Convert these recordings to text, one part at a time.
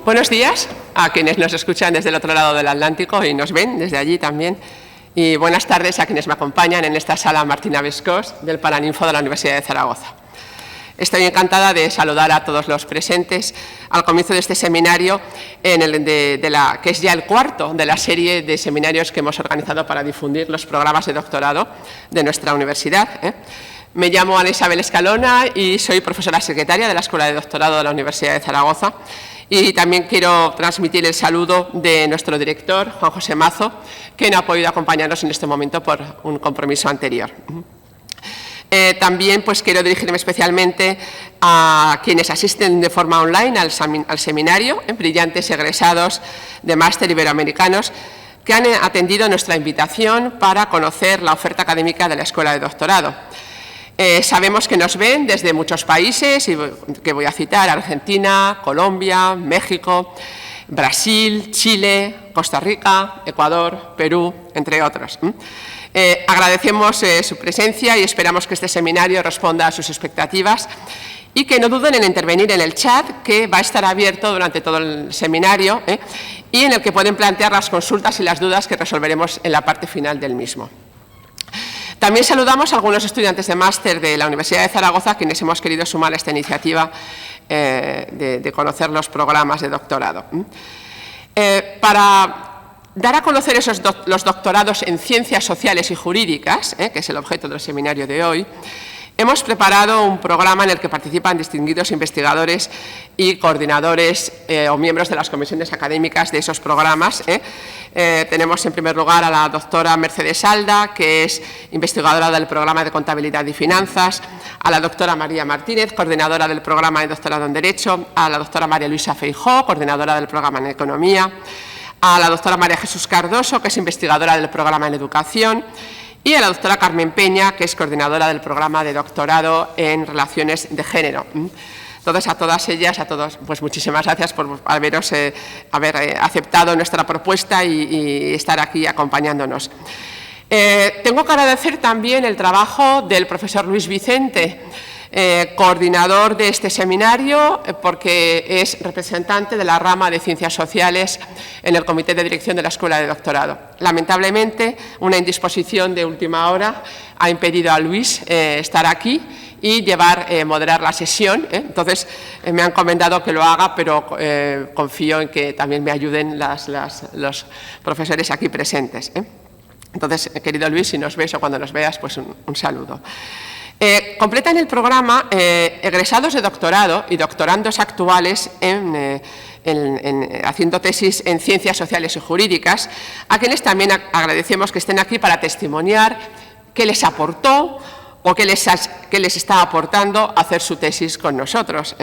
Buenos días a quienes nos escuchan desde el otro lado del Atlántico y nos ven desde allí también. Y buenas tardes a quienes me acompañan en esta sala Martina Bescós del Paraninfo de la Universidad de Zaragoza. Estoy encantada de saludar a todos los presentes al comienzo de este seminario, que es ya el cuarto de la serie de seminarios que hemos organizado para difundir los programas de doctorado de nuestra universidad. Me llamo Ana Isabel Escalona y soy profesora secretaria de la Escuela de Doctorado de la Universidad de Zaragoza. Y también quiero transmitir el saludo de nuestro director, Juan José Mazo, que no ha podido acompañarnos en este momento por un compromiso anterior. También quiero dirigirme especialmente a quienes asisten de forma online al seminario, brillantes egresados de máster iberoamericanos, que han atendido nuestra invitación para conocer la oferta académica de la Escuela de Doctorado. Sabemos que nos ven desde muchos países, y que voy a citar: Argentina, Colombia, México, Brasil, Chile, Costa Rica, Ecuador, Perú, entre otros. Agradecemos su presencia y esperamos que este seminario responda a sus expectativas y que no duden en intervenir en el chat, que va a estar abierto durante todo el seminario y en el que pueden plantear las consultas y las dudas que resolveremos en la parte final del mismo. También saludamos a algunos estudiantes de máster de la Universidad de Zaragoza, quienes hemos querido sumar a esta iniciativa de conocer los programas de doctorado. Para dar a conocer los doctorados en Ciencias Sociales y Jurídicas, que es el objeto del seminario de hoy, hemos preparado un programa en el que participan distinguidos investigadores y coordinadores o miembros de las comisiones académicas de esos programas. Tenemos en primer lugar a la doctora Mercedes Alda, que es investigadora del programa de Contabilidad y Finanzas, a la doctora María Martínez, coordinadora del programa de doctorado en Derecho, a la doctora María Luisa Feijó, coordinadora del programa en Economía, a la doctora María Jesús Cardoso, que es investigadora del programa en Educación, y a la doctora Carmen Peña, que es coordinadora del programa de doctorado en Relaciones de Género. Entonces, a todas ellas, a todos, muchísimas gracias por haber aceptado nuestra propuesta y estar aquí acompañándonos. Tengo que agradecer también el trabajo del profesor Luis Vicente, coordinador de este seminario, porque es representante de la rama de Ciencias Sociales en el Comité de Dirección de la Escuela de Doctorado. Lamentablemente, una indisposición de última hora ha impedido a Luis estar aquí y moderar la sesión. Entonces, me han encomendado que lo haga, pero confío en que también me ayuden los profesores aquí presentes. Entonces, querido Luis, si nos ves o cuando nos veas, un saludo. Completan el programa egresados de doctorado y doctorandos actuales haciendo tesis en Ciencias Sociales y Jurídicas, a quienes también agradecemos que estén aquí para testimoniar qué les aportó o qué les está aportando hacer su tesis con nosotros.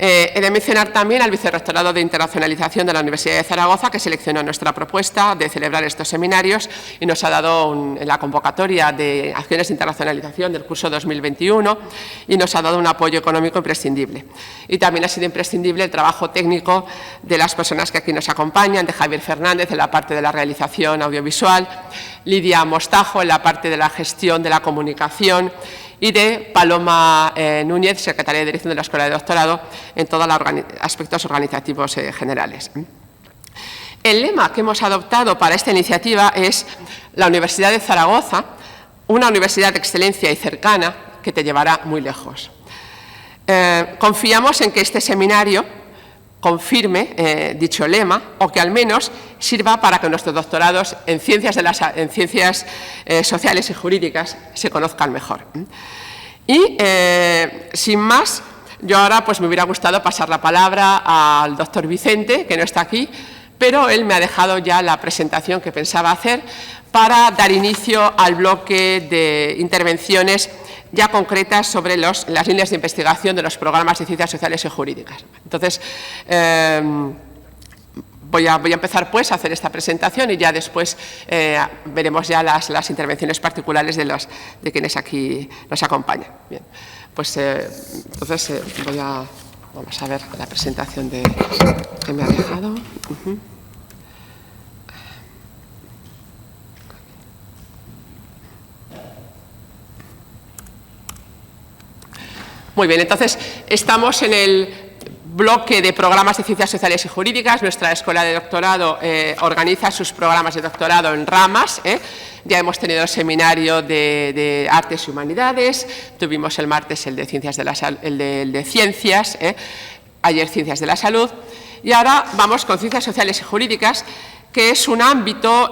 He de mencionar también al Vicerrectorado de Internacionalización de la Universidad de Zaragoza, que seleccionó nuestra propuesta de celebrar estos seminarios y nos ha dado en la convocatoria de acciones de internacionalización del curso 2021 y nos ha dado un apoyo económico imprescindible. Y también ha sido imprescindible el trabajo técnico de las personas que aquí nos acompañan, de Javier Fernández en la parte de la realización audiovisual, Lidia Mostajo en la parte de la gestión de la comunicación y de Paloma Núñez, secretaria de Dirección de la Escuela de Doctorado, en todos los aspectos organizativos generales. El lema que hemos adoptado para esta iniciativa es: la Universidad de Zaragoza, una universidad de excelencia y cercana que te llevará muy lejos. Confiamos en que este seminario confirme dicho lema, o que al menos sirva para que nuestros doctorados en ciencias sociales y jurídicas se conozcan mejor. Y sin más, yo ahora me hubiera gustado pasar la palabra al doctor Vicente, que no está aquí, pero él me ha dejado ya la presentación que pensaba hacer para dar inicio al bloque de intervenciones ya concretas sobre las líneas de investigación de los programas de Ciencias Sociales y Jurídicas. Entonces, voy a empezar a hacer esta presentación y ya después veremos ya las intervenciones particulares de quienes aquí nos acompañan. Bien, entonces vamos a ver la presentación que me ha dejado. Muy bien, entonces estamos en el bloque de programas de ciencias sociales y jurídicas. Nuestra escuela de doctorado organiza sus programas de doctorado en ramas. Ya hemos tenido el seminario de artes y humanidades, tuvimos el martes el de ciencias de ciencias, ayer ciencias de la salud, y ahora vamos con ciencias sociales y jurídicas, que es un ámbito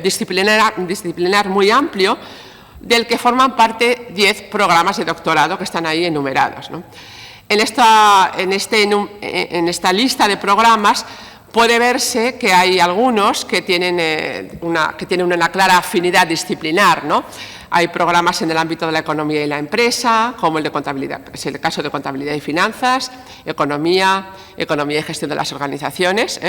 disciplinar muy amplio, del que forman parte 10 programas de doctorado que están ahí enumerados, ¿no? En esta lista de programas puede verse que hay algunos que tienen una clara afinidad disciplinar, ¿no? Hay programas en el ámbito de la economía y la empresa, como el de contabilidad, es el caso de contabilidad y finanzas, economía y gestión de las organizaciones.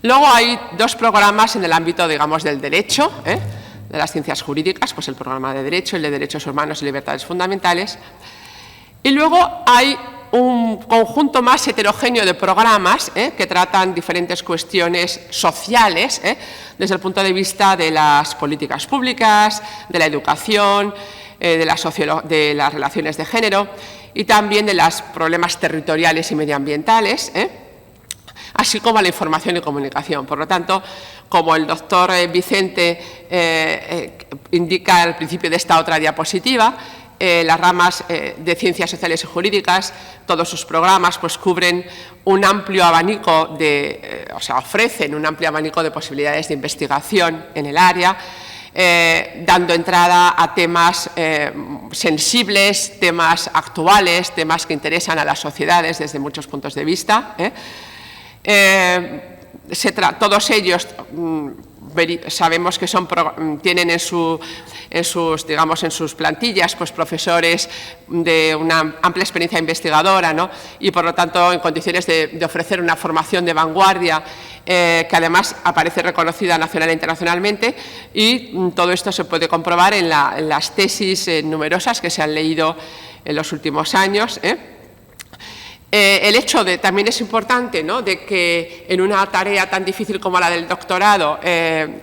Luego hay 2 programas en el ámbito, digamos, del derecho, de las ciencias jurídicas, pues el programa de Derecho, el de Derechos Humanos y Libertades Fundamentales. Y luego hay un conjunto más heterogéneo de programas que tratan diferentes cuestiones sociales desde el punto de vista de las políticas públicas, de la educación, de las relaciones de género y también de los problemas territoriales y medioambientales, así como la información y comunicación. Por lo tanto, como el doctor Vicente indica al principio de esta otra diapositiva, las ramas de ciencias sociales y jurídicas, todos sus programas pues cubren un amplio abanico ofrecen un amplio abanico de posibilidades de investigación en el área, dando entrada a temas sensibles, temas actuales, temas que interesan a las sociedades desde muchos puntos de vista. Todos ellos sabemos que tienen en sus plantillas pues profesores de una amplia experiencia investigadora, ¿no? Y por lo tanto en condiciones de ofrecer una formación de vanguardia que además aparece reconocida nacional e internacionalmente, y todo esto se puede comprobar en las tesis numerosas que se han leído en los últimos años. El hecho también es importante, ¿no?, de que en una tarea tan difícil como la del doctorado,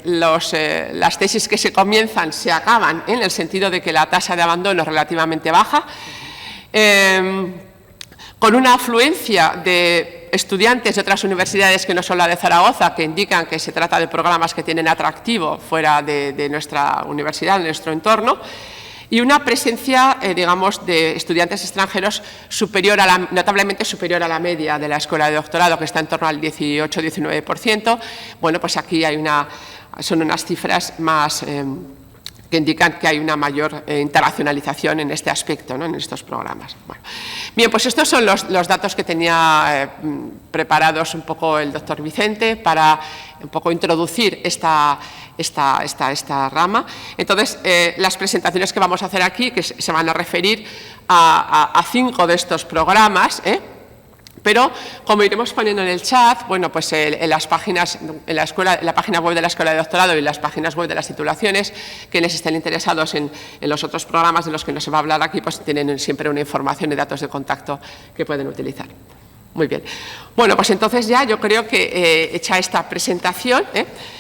las tesis que se comienzan se acaban, en el sentido de que la tasa de abandono es relativamente baja, con una afluencia de estudiantes de otras universidades que no son la de Zaragoza, que indican que se trata de programas que tienen atractivo fuera de nuestra universidad, de nuestro entorno, y una presencia, digamos, de estudiantes extranjeros notablemente superior a la media de la escuela de doctorado, que está en torno al 18-19%. Bueno, pues aquí son unas cifras más que indican que hay una mayor internacionalización en este aspecto, ¿no?, en estos programas. Bueno. Bien, pues estos son los datos que tenía preparados un poco el doctor Vicente para un poco introducir esta rama. Entonces, las presentaciones que vamos a hacer aquí, que se van a referir a 5 de estos programas, pero como iremos poniendo en el chat, bueno, pues en las páginas, en la página web de la Escuela de Doctorado y las páginas web de las titulaciones, quienes estén interesados en los otros programas de los que no se va a hablar aquí, pues tienen siempre una información y datos de contacto que pueden utilizar. Muy bien. Bueno, pues entonces ya yo creo que hecha esta presentación,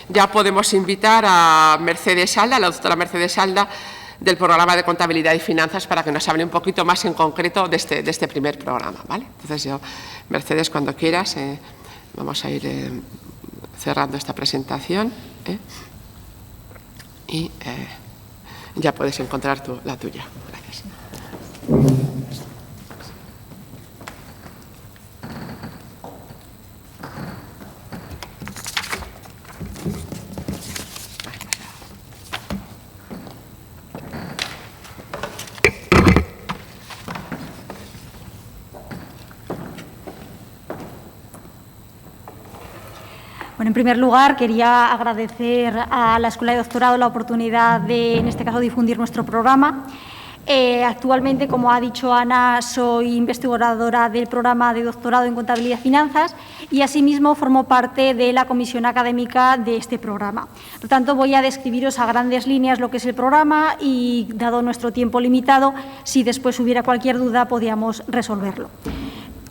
ya podemos invitar a Mercedes Salda, la doctora Mercedes Salda, del programa de contabilidad y finanzas, para que nos hable un poquito más en concreto de este primer programa, ¿vale? Entonces Mercedes, cuando quieras, vamos a ir cerrando esta presentación, y ya puedes encontrar la tuya. Gracias. Bueno, en primer lugar, quería agradecer a la Escuela de Doctorado la oportunidad de, en este caso, difundir nuestro programa. Actualmente, como ha dicho Ana, soy investigadora del programa de doctorado en Contabilidad y Finanzas y, asimismo, formo parte de la comisión académica de este programa. Por lo tanto, voy a describiros a grandes líneas lo que es el programa y, dado nuestro tiempo limitado, si después hubiera cualquier duda, podíamos resolverlo.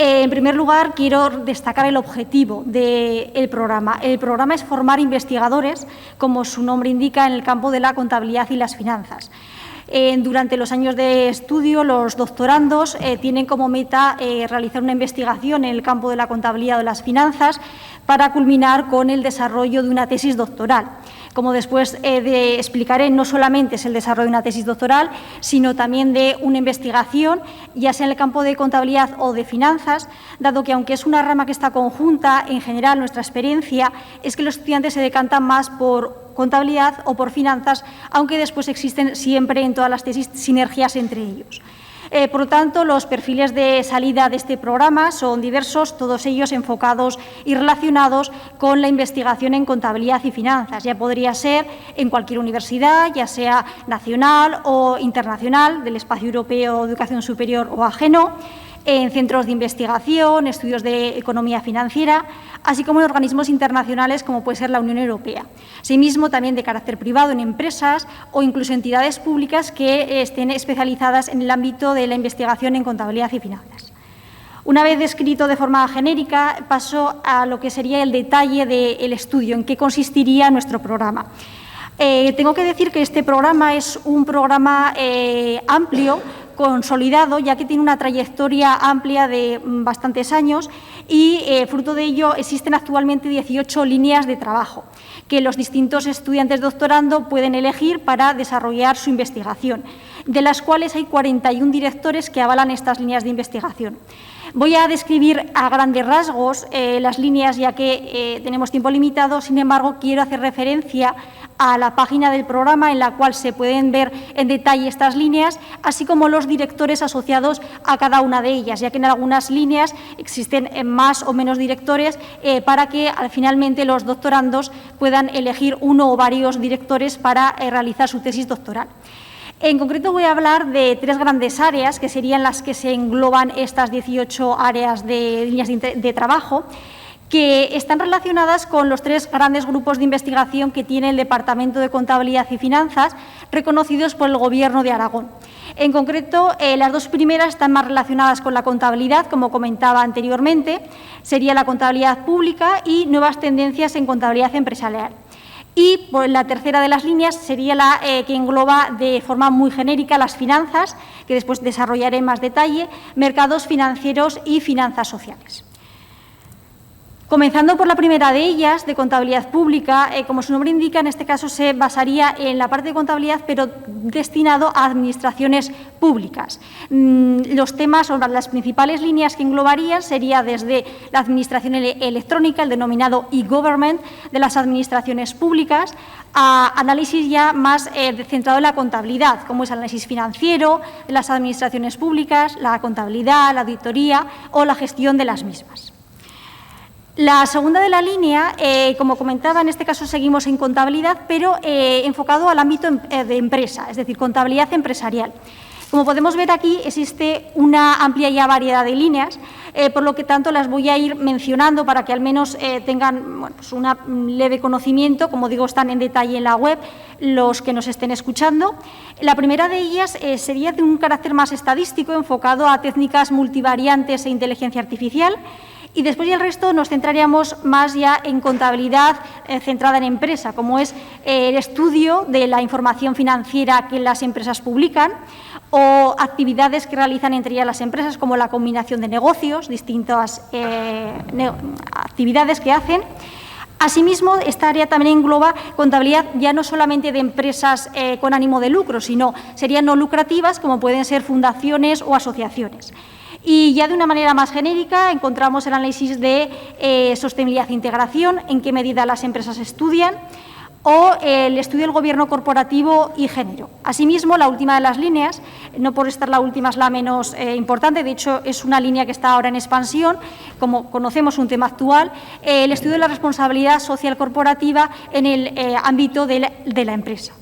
En primer lugar, quiero destacar el objetivo del programa. El programa es formar investigadores, como su nombre indica, en el campo de la contabilidad y las finanzas. Durante los años de estudio, los doctorandos tienen como meta realizar una investigación en el campo de la contabilidad o de las finanzas para culminar con el desarrollo de una tesis doctoral. Como después explicaré, no solamente es el desarrollo de una tesis doctoral, sino también de una investigación, ya sea en el campo de contabilidad o de finanzas, dado que, aunque es una rama que está conjunta, en general nuestra experiencia es que los estudiantes se decantan más por contabilidad o por finanzas, aunque después existen siempre en todas las tesis sinergias entre ellos. Por lo tanto, los perfiles de salida de este programa son diversos, todos ellos enfocados y relacionados con la investigación en contabilidad y finanzas. Ya podría ser en cualquier universidad, ya sea nacional o internacional, del espacio europeo, educación superior o ajeno, en centros de investigación, estudios de economía financiera, así como en organismos internacionales como puede ser la Unión Europea. Asimismo, también de carácter privado en empresas o incluso entidades públicas que estén especializadas en el ámbito de la investigación en contabilidad y finanzas. Una vez descrito de forma genérica, paso a lo que sería el detalle del estudio, en qué consistiría nuestro programa. Tengo que decir que este programa es un programa amplio, consolidado, ya que tiene una trayectoria amplia de bastantes años y, fruto de ello, existen actualmente 18 líneas de trabajo que los distintos estudiantes doctorando pueden elegir para desarrollar su investigación, de las cuales hay 41 directores que avalan estas líneas de investigación. Voy a describir a grandes rasgos las líneas, ya que tenemos tiempo limitado. Sin embargo, quiero hacer referencia a la página del programa en la cual se pueden ver en detalle estas líneas, así como los directores asociados a cada una de ellas, ya que en algunas líneas existen más o menos directores para que finalmente los doctorandos puedan elegir uno o varios directores para realizar su tesis doctoral. En concreto voy a hablar de 3 grandes áreas, que serían las que se engloban estas 18 áreas de líneas de trabajo, que están relacionadas con los 3 grandes grupos de investigación que tiene el Departamento de Contabilidad y Finanzas, reconocidos por el Gobierno de Aragón. En concreto, las 2 primeras están más relacionadas con la contabilidad, como comentaba anteriormente, sería la contabilidad pública y nuevas tendencias en contabilidad empresarial. Y la tercera de las líneas sería la que engloba de forma muy genérica las finanzas, que después desarrollaré en más detalle, mercados financieros y finanzas sociales. Comenzando por la primera de ellas, de contabilidad pública, como su nombre indica, en este caso se basaría en la parte de contabilidad, pero destinado a administraciones públicas. Los temas o las principales líneas que englobarían sería desde la administración electrónica, el denominado e-government de las administraciones públicas, a análisis ya más centrado en la contabilidad, como es el análisis financiero de las administraciones públicas, la contabilidad, la auditoría o la gestión de las mismas. La segunda de la línea, como comentaba, en este caso seguimos en contabilidad, pero enfocado al ámbito de empresa, es decir, contabilidad empresarial. Como podemos ver aquí, existe una amplia ya variedad de líneas, por lo que tanto las voy a ir mencionando para que al menos tengan un leve conocimiento. Como digo, están en detalle en la web los que nos estén escuchando. La primera de ellas sería de un carácter más estadístico, enfocado a técnicas multivariantes e inteligencia artificial. Y después, y el resto, nos centraríamos más ya en contabilidad centrada en empresa, como es el estudio de la información financiera que las empresas publican o actividades que realizan entre ellas las empresas, como la combinación de negocios, distintas actividades que hacen. Asimismo, esta área también engloba contabilidad ya no solamente de empresas con ánimo de lucro, sino serían no lucrativas, como pueden ser fundaciones o asociaciones. Y ya de una manera más genérica encontramos el análisis de sostenibilidad e integración, en qué medida las empresas estudian, o el estudio del gobierno corporativo y género. Asimismo, la última de las líneas, no por estar la última es la menos importante, de hecho es una línea que está ahora en expansión, como conocemos un tema actual, el estudio de la responsabilidad social corporativa en el ámbito de la empresa.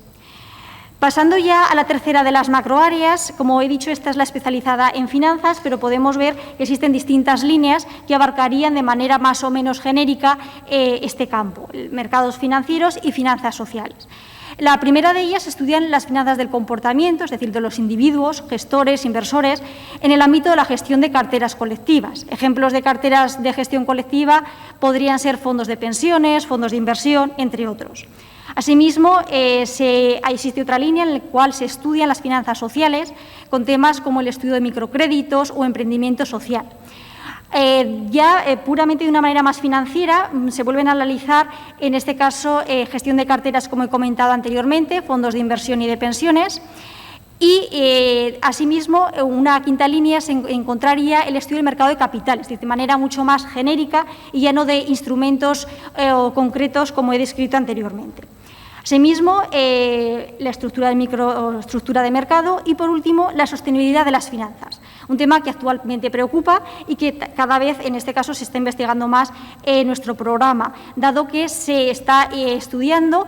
Pasando ya a la tercera de las macroáreas, como he dicho, esta es la especializada en finanzas, pero podemos ver que existen distintas líneas que abarcarían de manera más o menos genérica este campo, mercados financieros y finanzas sociales. La primera de ellas estudian las finanzas del comportamiento, es decir, de los individuos, gestores, inversores, en el ámbito de la gestión de carteras colectivas. Ejemplos de carteras de gestión colectiva podrían ser fondos de pensiones, fondos de inversión, entre otros. Asimismo, existe otra línea en la cual se estudian las finanzas sociales con temas como el estudio de microcréditos o emprendimiento social. Puramente de una manera más financiera, se vuelven a analizar, en este caso, gestión de carteras, como he comentado anteriormente, fondos de inversión y de pensiones. Y, asimismo, una quinta línea se encontraría el estudio del mercado de capitales, de manera mucho más genérica y ya no de instrumentos concretos como he descrito anteriormente. Asimismo, la estructura de mercado y, por último, la sostenibilidad de las finanzas, un tema que actualmente preocupa y que cada vez, en este caso, se está investigando más en nuestro programa, dado que se está estudiando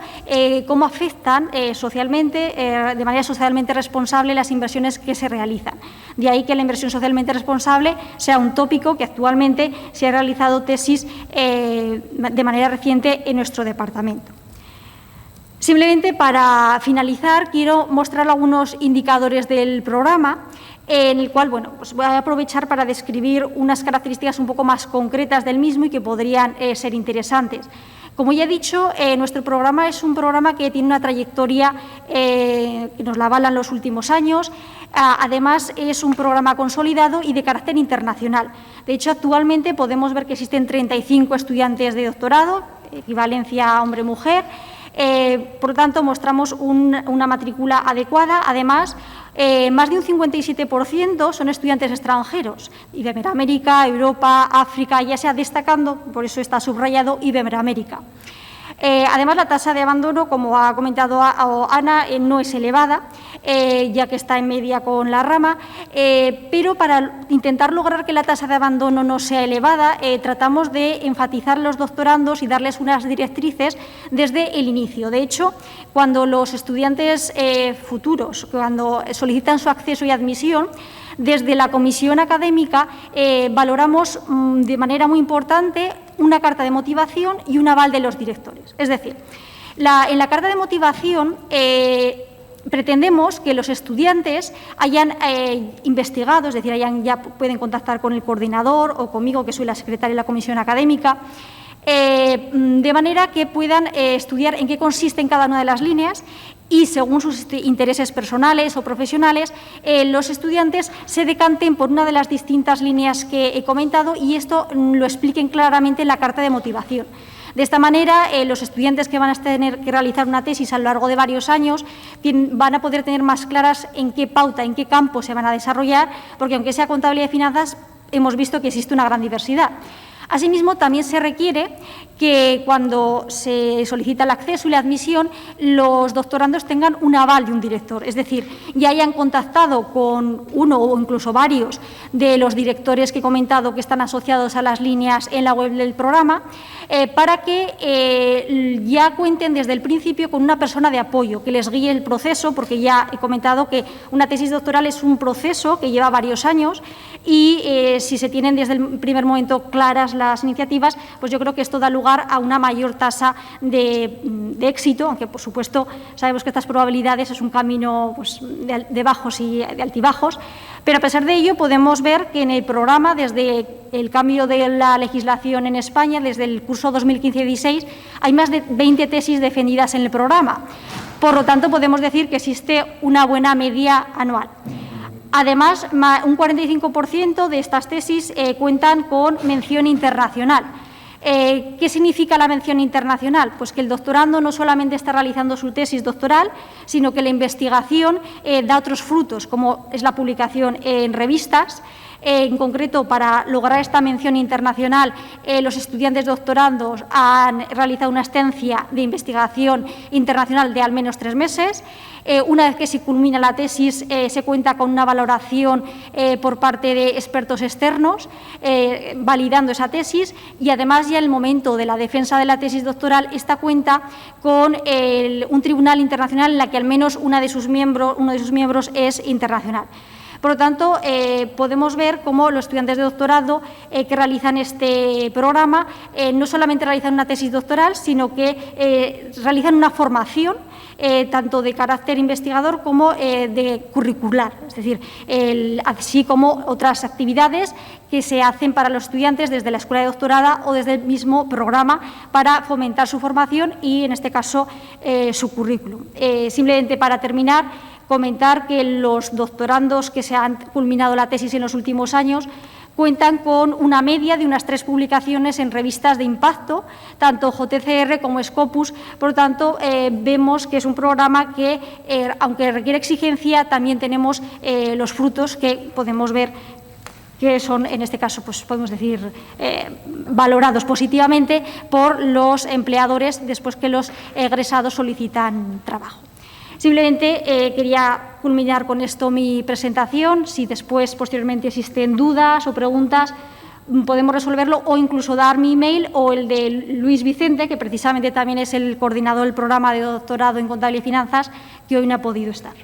cómo afectan socialmente, de manera socialmente responsable, las inversiones que se realizan. De ahí que la inversión socialmente responsable sea un tópico que actualmente se ha realizado tesis de manera reciente en nuestro departamento. Simplemente para finalizar, quiero mostrar algunos indicadores del programa, en el cual pues voy a aprovechar para describir unas características un poco más concretas del mismo y que podrían ser interesantes. Como ya he dicho, nuestro programa es un programa que tiene una trayectoria que nos la avalan los últimos años. Además, es un programa consolidado y de carácter internacional. De hecho, actualmente podemos ver que existen 35 estudiantes de doctorado, equivalencia hombre-mujer. Por lo tanto, mostramos una matrícula adecuada. Además, más de un 57% son estudiantes extranjeros, Iberoamérica, Europa, África, ya sea destacando, por eso está subrayado Iberoamérica. Además, la tasa de abandono, como ha comentado Ana, no es elevada, ya que está en media con la rama, pero para intentar lograr que la tasa de abandono no sea elevada, tratamos de enfatizar a los doctorandos y darles unas directrices desde el inicio. De hecho, cuando los estudiantes futuros, cuando solicitan su acceso y admisión, desde la comisión académica valoramos de manera muy importante una carta de motivación y un aval de los directores. Es decir, en la carta de motivación pretendemos que los estudiantes hayan investigado, es decir, ya pueden contactar con el coordinador o conmigo, que soy la secretaria de la comisión académica, de manera que puedan estudiar en qué consisten cada una de las líneas y, según sus intereses personales o profesionales, los estudiantes se decanten por una de las distintas líneas que he comentado y esto lo expliquen claramente en la carta de motivación. De esta manera, los estudiantes que van a tener que realizar una tesis a lo largo de varios años van a poder tener más claras en qué pauta, en qué campo se van a desarrollar, porque aunque sea contabilidad y finanzas, hemos visto que existe una gran diversidad. Asimismo, también se requiere que cuando se solicita el acceso y la admisión, los doctorandos tengan un aval de un director, es decir, ya hayan contactado con uno o incluso varios de los directores que he comentado que están asociados a las líneas en la web del programa, para que ya cuenten desde el principio con una persona de apoyo que les guíe el proceso, porque ya he comentado que una tesis doctoral es un proceso que lleva varios años y si se tienen desde el primer momento claras las iniciativas, pues yo creo que esto da lugar a una mayor tasa de éxito, aunque por supuesto sabemos que estas probabilidades es un camino pues, de bajos y de altibajos, pero a pesar de ello podemos ver que en el programa, desde el cambio de la legislación en España, desde el curso 2015-16, hay más de 20 tesis defendidas en el programa. Por lo tanto, podemos decir que existe una buena media anual. Además, un 45% de estas tesis cuentan con mención internacional. ¿Qué significa la mención internacional? Pues que el doctorando no solamente está realizando su tesis doctoral, sino que la investigación da otros frutos, como es la publicación en revistas. En concreto, para lograr esta mención internacional, los estudiantes doctorandos han realizado una estancia de investigación internacional de al menos 3 meses. Una vez que se culmina la tesis, se cuenta con una valoración por parte de expertos externos, validando esa tesis, y además ya en el momento de la defensa de la tesis doctoral, esta cuenta con un tribunal internacional en la que al menos uno de sus miembros es internacional. Por lo tanto, podemos ver cómo los estudiantes de doctorado que realizan este programa no solamente realizan una tesis doctoral, sino que realizan una formación tanto de carácter investigador como de curricular, es decir, así como otras actividades que se hacen para los estudiantes desde la escuela de doctorado o desde el mismo programa para fomentar su formación y, en este caso, su currículum. Simplemente para terminar, comentar que los doctorandos que se han culminado la tesis en los últimos años cuentan con una media de unas 3 publicaciones en revistas de impacto, tanto JCR como Scopus. Por lo tanto, vemos que es un programa que, aunque requiere exigencia, también tenemos los frutos que podemos ver que son, en este caso, pues podemos decir, valorados positivamente por los empleadores después que los egresados solicitan trabajo. Simplemente quería culminar con esto mi presentación. Si después, posteriormente, existen dudas o preguntas, podemos resolverlo o incluso dar mi email o el de Luis Vicente, que precisamente también es el coordinador del programa de doctorado en Contabilidad y Finanzas, que hoy no ha podido estar.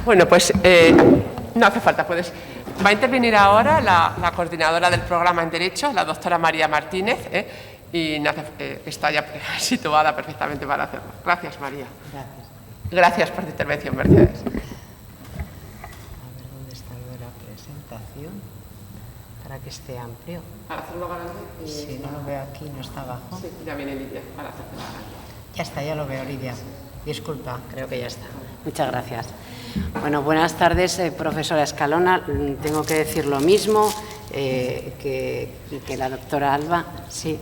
Bueno, pues no hace falta, puedes. Va a intervenir ahora la coordinadora del programa en Derecho, la doctora María Martínez, y está ya situada perfectamente para hacerlo. Gracias, María. Gracias. Gracias por tu intervención, Mercedes. A ver dónde está la presentación, para que esté amplio. Para hacerlo grande. Si no lo veo aquí, no está abajo. Sí, ya viene Lidia, para hacerlo grande. Ya está, ya lo veo, Lidia. Disculpa, creo que ya está. Muchas gracias. Bueno, buenas tardes, profesora Escalona. Tengo que decir lo mismo que la doctora Alba. Sí,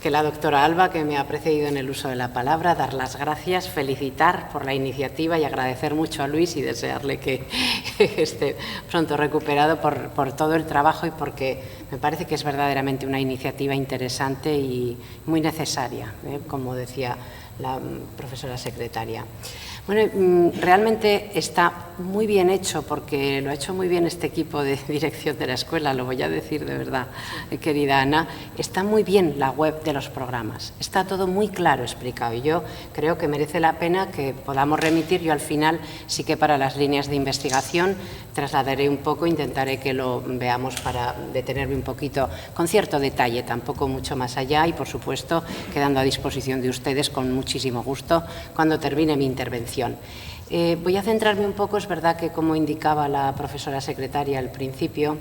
que la doctora Alba, que me ha precedido en el uso de la palabra, dar las gracias, felicitar por la iniciativa y agradecer mucho a Luis y desearle que esté pronto recuperado por todo el trabajo y porque me parece que es verdaderamente una iniciativa interesante y muy necesaria, como decía la profesora secretaria. Bueno, realmente está muy bien hecho porque lo ha hecho muy bien este equipo de dirección de la escuela, lo voy a decir de verdad, querida Ana. Está muy bien la web de los programas, está todo muy claro explicado y yo creo que merece la pena que podamos remitir. Yo al final sí que para las líneas de investigación trasladaré un poco, intentaré que lo veamos para detenerme un poquito con cierto detalle, tampoco mucho más allá y por supuesto quedando a disposición de ustedes con muchísimo gusto cuando termine mi intervención. Voy a centrarme un poco, es verdad que como indicaba la profesora secretaria al principio,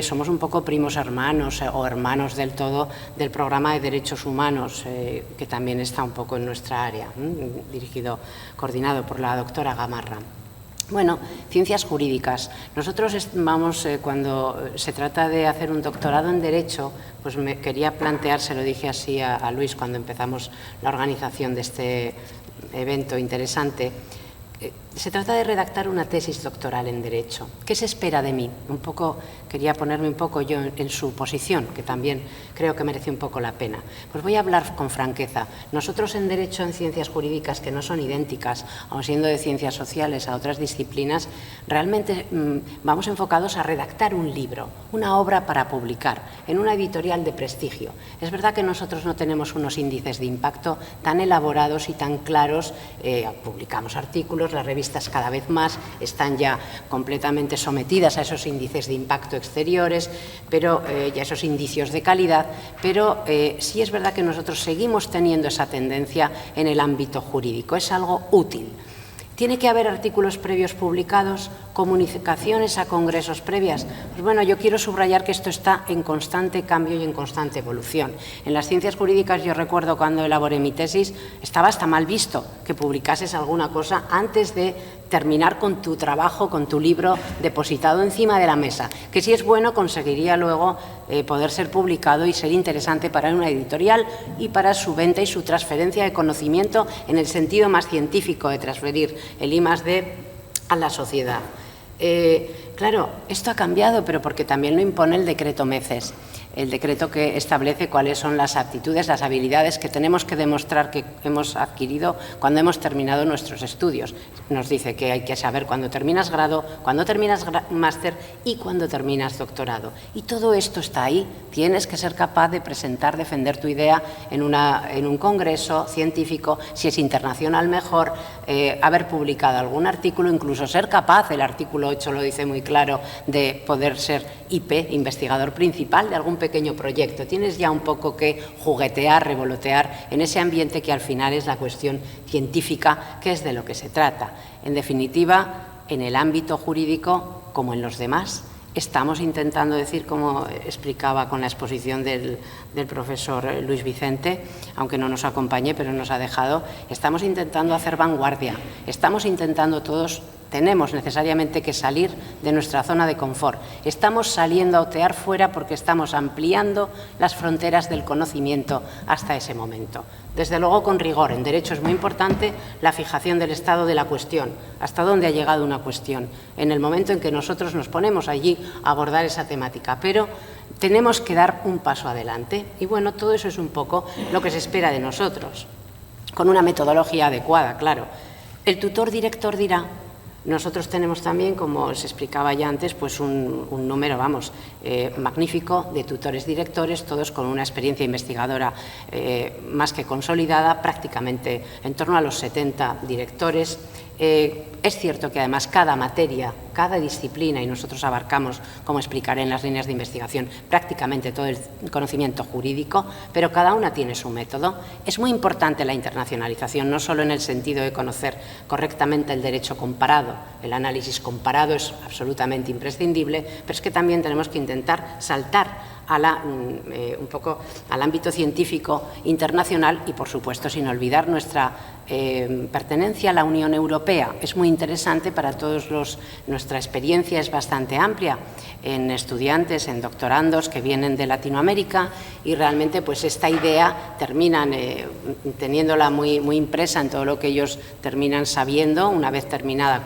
somos un poco primos hermanos o hermanos del todo del programa de Derechos Humanos, que también está un poco en nuestra área, coordinado por la doctora Gamarra. Bueno, ciencias jurídicas. Nosotros cuando se trata de hacer un doctorado en Derecho, pues me quería plantear, se lo dije así a Luis cuando empezamos la organización de este evento interesante, se trata de redactar una tesis doctoral en Derecho. ¿Qué se espera de mí? Quería ponerme un poco yo en su posición, que también creo que merece un poco la pena. Pues voy a hablar con franqueza. Nosotros en Derecho, en ciencias jurídicas que no son idénticas, aun siendo de ciencias sociales a otras disciplinas, realmente vamos enfocados a redactar un libro, una obra para publicar en una editorial de prestigio. Es verdad que nosotros no tenemos unos índices de impacto tan elaborados y tan claros, publicamos artículos, las revistas cada vez más están ya completamente sometidas a esos índices de impacto exteriores, pero ya esos indicios de calidad, pero sí es verdad que nosotros seguimos teniendo esa tendencia en el ámbito jurídico. Es algo útil. ¿Tiene que haber artículos previos publicados, comunicaciones a congresos previas? Pues bueno, yo quiero subrayar que esto está en constante cambio y en constante evolución. En las ciencias jurídicas, yo recuerdo cuando elaboré mi tesis, estaba hasta mal visto que publicases alguna cosa antes de terminar con tu trabajo, con tu libro depositado encima de la mesa, que si es bueno conseguiría luego poder ser publicado y ser interesante para una editorial y para su venta y su transferencia de conocimiento en el sentido más científico de transferir el I+D a la sociedad. Claro, esto ha cambiado, pero porque también lo impone el decreto MECES. el decreto que establece cuáles son las aptitudes, las habilidades que tenemos que demostrar que hemos adquirido cuando hemos terminado nuestros estudios. Nos dice que hay que saber cuándo terminas grado, cuándo terminas máster y cuándo terminas doctorado. Y todo esto está ahí. Tienes que ser capaz de presentar, defender tu idea en un congreso científico, si es internacional mejor, haber publicado algún artículo, incluso ser capaz, el artículo 8 lo dice muy claro, de poder ser IP, investigador principal de algún pequeño proyecto. Tienes ya un poco que juguetear, revolotear en ese ambiente que al final es la cuestión científica, que es de lo que se trata. En definitiva, en el ámbito jurídico, como en los demás, estamos intentando decir, como explicaba con la exposición del profesor Luis Vicente, aunque no nos acompañe, pero nos ha dejado, estamos intentando hacer vanguardia, estamos intentando todos, tenemos necesariamente que salir de nuestra zona de confort, estamos saliendo a otear fuera porque estamos ampliando las fronteras del conocimiento hasta ese momento. Desde luego con rigor, en derecho es muy importante la fijación del estado de la cuestión, hasta dónde ha llegado una cuestión, en el momento en que nosotros nos ponemos allí a abordar esa temática, pero tenemos que dar un paso adelante y bueno, todo eso es un poco lo que se espera de nosotros, con una metodología adecuada, claro. El tutor director dirá. Nosotros tenemos también, como os explicaba ya antes, pues un número, magnífico de tutores directores, todos con una experiencia investigadora más que consolidada, prácticamente en torno a los 70 directores. Es cierto que además cada materia, cada disciplina, y nosotros abarcamos, como explicaré en las líneas de investigación, prácticamente todo el conocimiento jurídico, pero cada una tiene su método. Es muy importante la internacionalización, no solo en el sentido de conocer correctamente el derecho comparado, el análisis comparado es absolutamente imprescindible, pero es que también tenemos que intentar saltar un poco al ámbito científico internacional y, por supuesto, sin olvidar nuestra pertenencia a la Unión Europea. Es muy interesante para todos nuestra experiencia es bastante amplia en estudiantes, en doctorandos que vienen de Latinoamérica y realmente pues esta idea terminan teniéndola muy impresa en todo lo que ellos terminan sabiendo una vez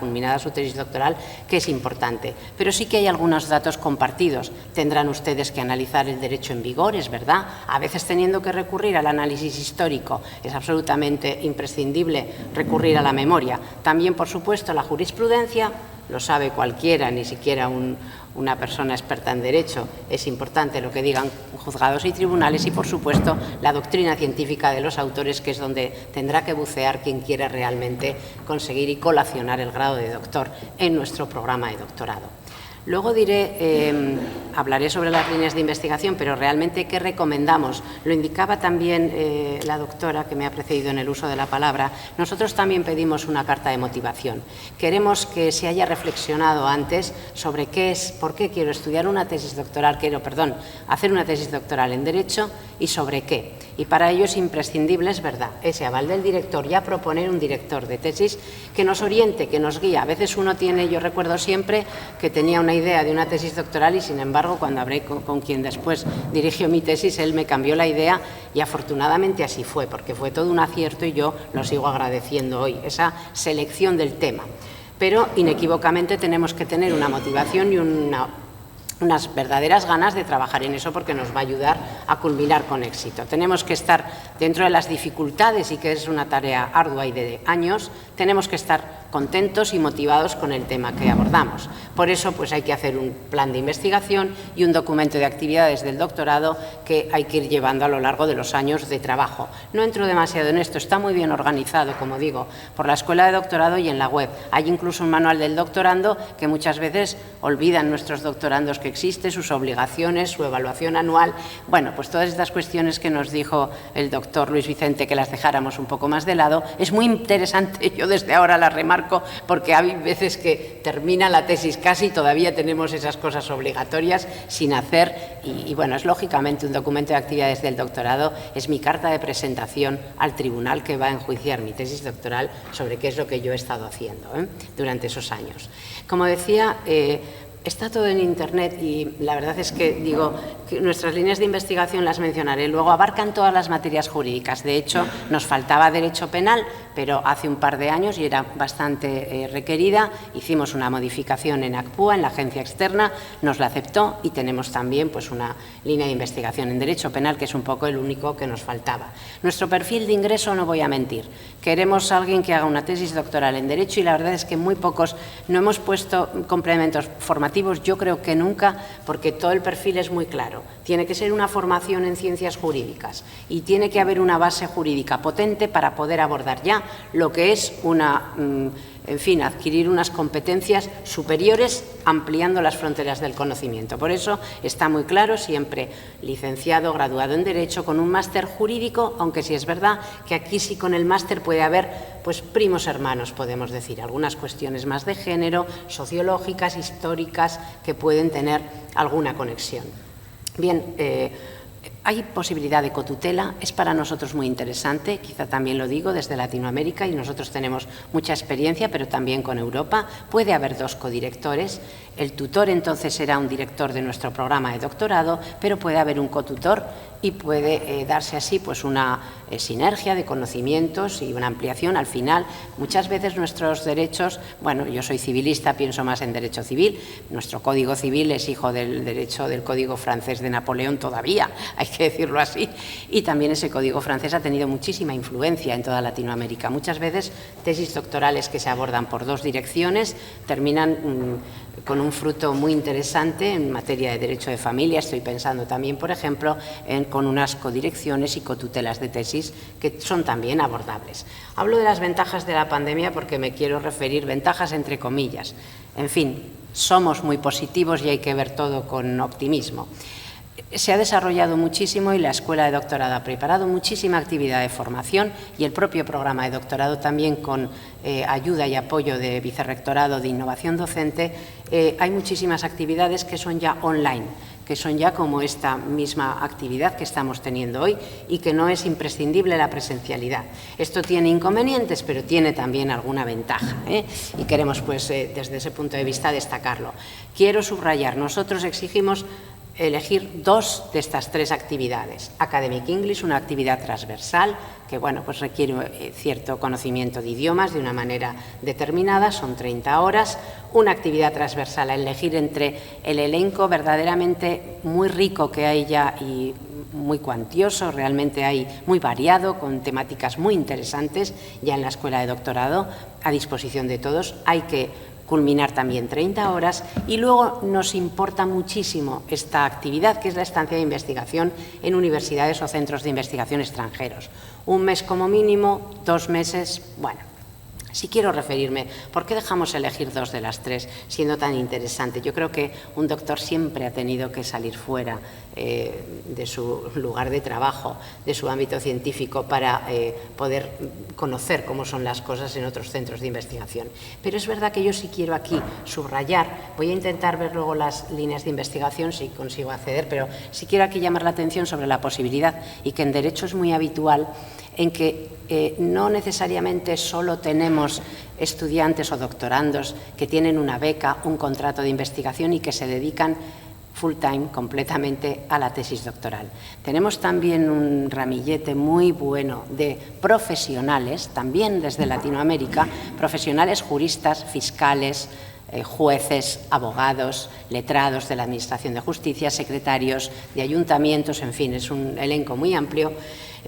culminada su tesis doctoral, que es importante. Pero sí que hay algunos datos compartidos. Tendrán ustedes que analizar el derecho en vigor, es verdad, a veces teniendo que recurrir al análisis histórico, es absolutamente imprescindible recurrir a la memoria. También, por supuesto, la jurisprudencia, lo sabe cualquiera, ni siquiera una persona experta en derecho, es importante lo que digan juzgados y tribunales y, por supuesto, la doctrina científica de los autores, que es donde tendrá que bucear quien quiera realmente conseguir y colacionar el grado de doctor en nuestro programa de doctorado. Luego hablaré sobre las líneas de investigación, pero realmente ¿qué recomendamos? Lo indicaba también la doctora que me ha precedido en el uso de la palabra. Nosotros también pedimos una carta de motivación. Queremos que se haya reflexionado antes sobre por qué quiero estudiar una tesis doctoral, hacer una tesis doctoral en Derecho y sobre qué. Y para ello es imprescindible, es verdad, ese aval del director, ya proponer un director de tesis que nos oriente, que nos guíe. A veces yo recuerdo siempre que tenía una idea de una tesis doctoral y, sin embargo, cuando hablé con quien después dirigió mi tesis, él me cambió la idea y afortunadamente así fue, porque fue todo un acierto y yo lo sigo agradeciendo hoy, esa selección del tema. Pero inequívocamente tenemos que tener una motivación y unas verdaderas ganas de trabajar en eso, porque nos va a ayudar a culminar con éxito. Tenemos que estar dentro de las dificultades y que es una tarea ardua y de años, tenemos que estar contentos y motivados con el tema que abordamos. Por eso pues hay que hacer un plan de investigación y un documento de actividades del doctorado que hay que ir llevando a lo largo de los años de trabajo. No entro demasiado en esto, está muy bien organizado, como digo, por la Escuela de Doctorado y en la web. Hay incluso un manual del doctorando que muchas veces olvidan nuestros doctorandos que existe, sus obligaciones, su evaluación anual. Bueno, pues todas estas cuestiones que nos dijo el doctor Luis Vicente que las dejáramos un poco más de lado, es muy interesante, yo desde ahora las remarco porque hay veces que termina la tesis casi y todavía tenemos esas cosas obligatorias sin hacer y bueno, es lógicamente un documento de actividades del doctorado, es mi carta de presentación al tribunal que va a enjuiciar mi tesis doctoral sobre qué es lo que yo he estado haciendo durante esos años. Como decía, Está todo en Internet y la verdad es que, digo, que nuestras líneas de investigación, las mencionaré luego, abarcan todas las materias jurídicas. De hecho, nos faltaba Derecho Penal, pero hace un par de años y era bastante requerida. Hicimos una modificación en ACPUA, en la agencia externa, nos la aceptó y tenemos también pues, una línea de investigación en Derecho Penal, que es un poco el único que nos faltaba. Nuestro perfil de ingreso, no voy a mentir, queremos a alguien que haga una tesis doctoral en Derecho y la verdad es que muy pocos, no hemos puesto complementos formativos, yo creo que nunca, porque todo el perfil es muy claro. Tiene que ser una formación en ciencias jurídicas y tiene que haber una base jurídica potente para poder abordar ya lo que es en fin, adquirir unas competencias superiores ampliando las fronteras del conocimiento. Por eso está muy claro, siempre licenciado, graduado en Derecho, con un máster jurídico, aunque sí es verdad que aquí sí con el máster puede haber pues, primos hermanos, podemos decir, algunas cuestiones más de género, sociológicas, históricas, que pueden tener alguna conexión. Bien, hay posibilidad de cotutela, es para nosotros muy interesante, quizá también lo digo desde Latinoamérica y nosotros tenemos mucha experiencia, pero también con Europa. Puede haber 2 codirectores, el tutor entonces será un director de nuestro programa de doctorado, pero puede haber un cotutor y puede darse así pues una sinergia de conocimientos y una ampliación. Al final, muchas veces nuestros derechos, bueno, yo soy civilista, pienso más en derecho civil, nuestro Código Civil es hijo del derecho del Código francés de Napoleón todavía, hay que decirlo así, y también ese Código francés ha tenido muchísima influencia en toda Latinoamérica. Muchas veces tesis doctorales que se abordan por 2 direcciones terminan con un fruto muy interesante en materia de derecho de familia. Estoy pensando también, por ejemplo, con unas codirecciones y cotutelas de tesis que son también abordables. Hablo de las ventajas de la pandemia porque me quiero referir, ventajas entre comillas. En fin, somos muy positivos y hay que ver todo con optimismo. Se ha desarrollado muchísimo y la Escuela de Doctorado ha preparado muchísima actividad de formación y el propio programa de doctorado también con ayuda y apoyo de Vicerrectorado de Innovación Docente. Hay muchísimas actividades que son ya online, que son ya como esta misma actividad que estamos teniendo hoy y que no es imprescindible la presencialidad. Esto tiene inconvenientes, pero tiene también alguna ventaja, y queremos pues desde ese punto de vista destacarlo. Quiero subrayar, nosotros exigimos elegir 2 de estas 3 actividades. Academic English, una actividad transversal que bueno, pues requiere cierto conocimiento de idiomas de una manera determinada, son 30 horas. Una actividad transversal a elegir entre el elenco verdaderamente muy rico que hay ya y muy cuantioso, realmente hay muy variado, con temáticas muy interesantes ya en la Escuela de Doctorado, a disposición de todos. Hay que culminar también 30 horas y luego nos importa muchísimo esta actividad que es la estancia de investigación en universidades o centros de investigación extranjeros. 1 mes como mínimo, 2 meses, bueno. Si quiero referirme, ¿por qué dejamos elegir 2 de las 3 siendo tan interesante? Yo creo que un doctor siempre ha tenido que salir fuera de su lugar de trabajo, de su ámbito científico, para poder conocer cómo son las cosas en otros centros de investigación. Pero es verdad que yo sí quiero aquí subrayar, voy a intentar ver luego las líneas de investigación si consigo acceder, pero sí quiero aquí llamar la atención sobre la posibilidad, y que en Derecho es muy habitual, en que no necesariamente solo tenemos estudiantes o doctorandos que tienen una beca, un contrato de investigación y que se dedican full time completamente a la tesis doctoral. Tenemos también un ramillete muy bueno de profesionales, también desde Latinoamérica, profesionales juristas, fiscales, jueces, abogados, letrados de la Administración de Justicia, secretarios de ayuntamientos, en fin, es un elenco muy amplio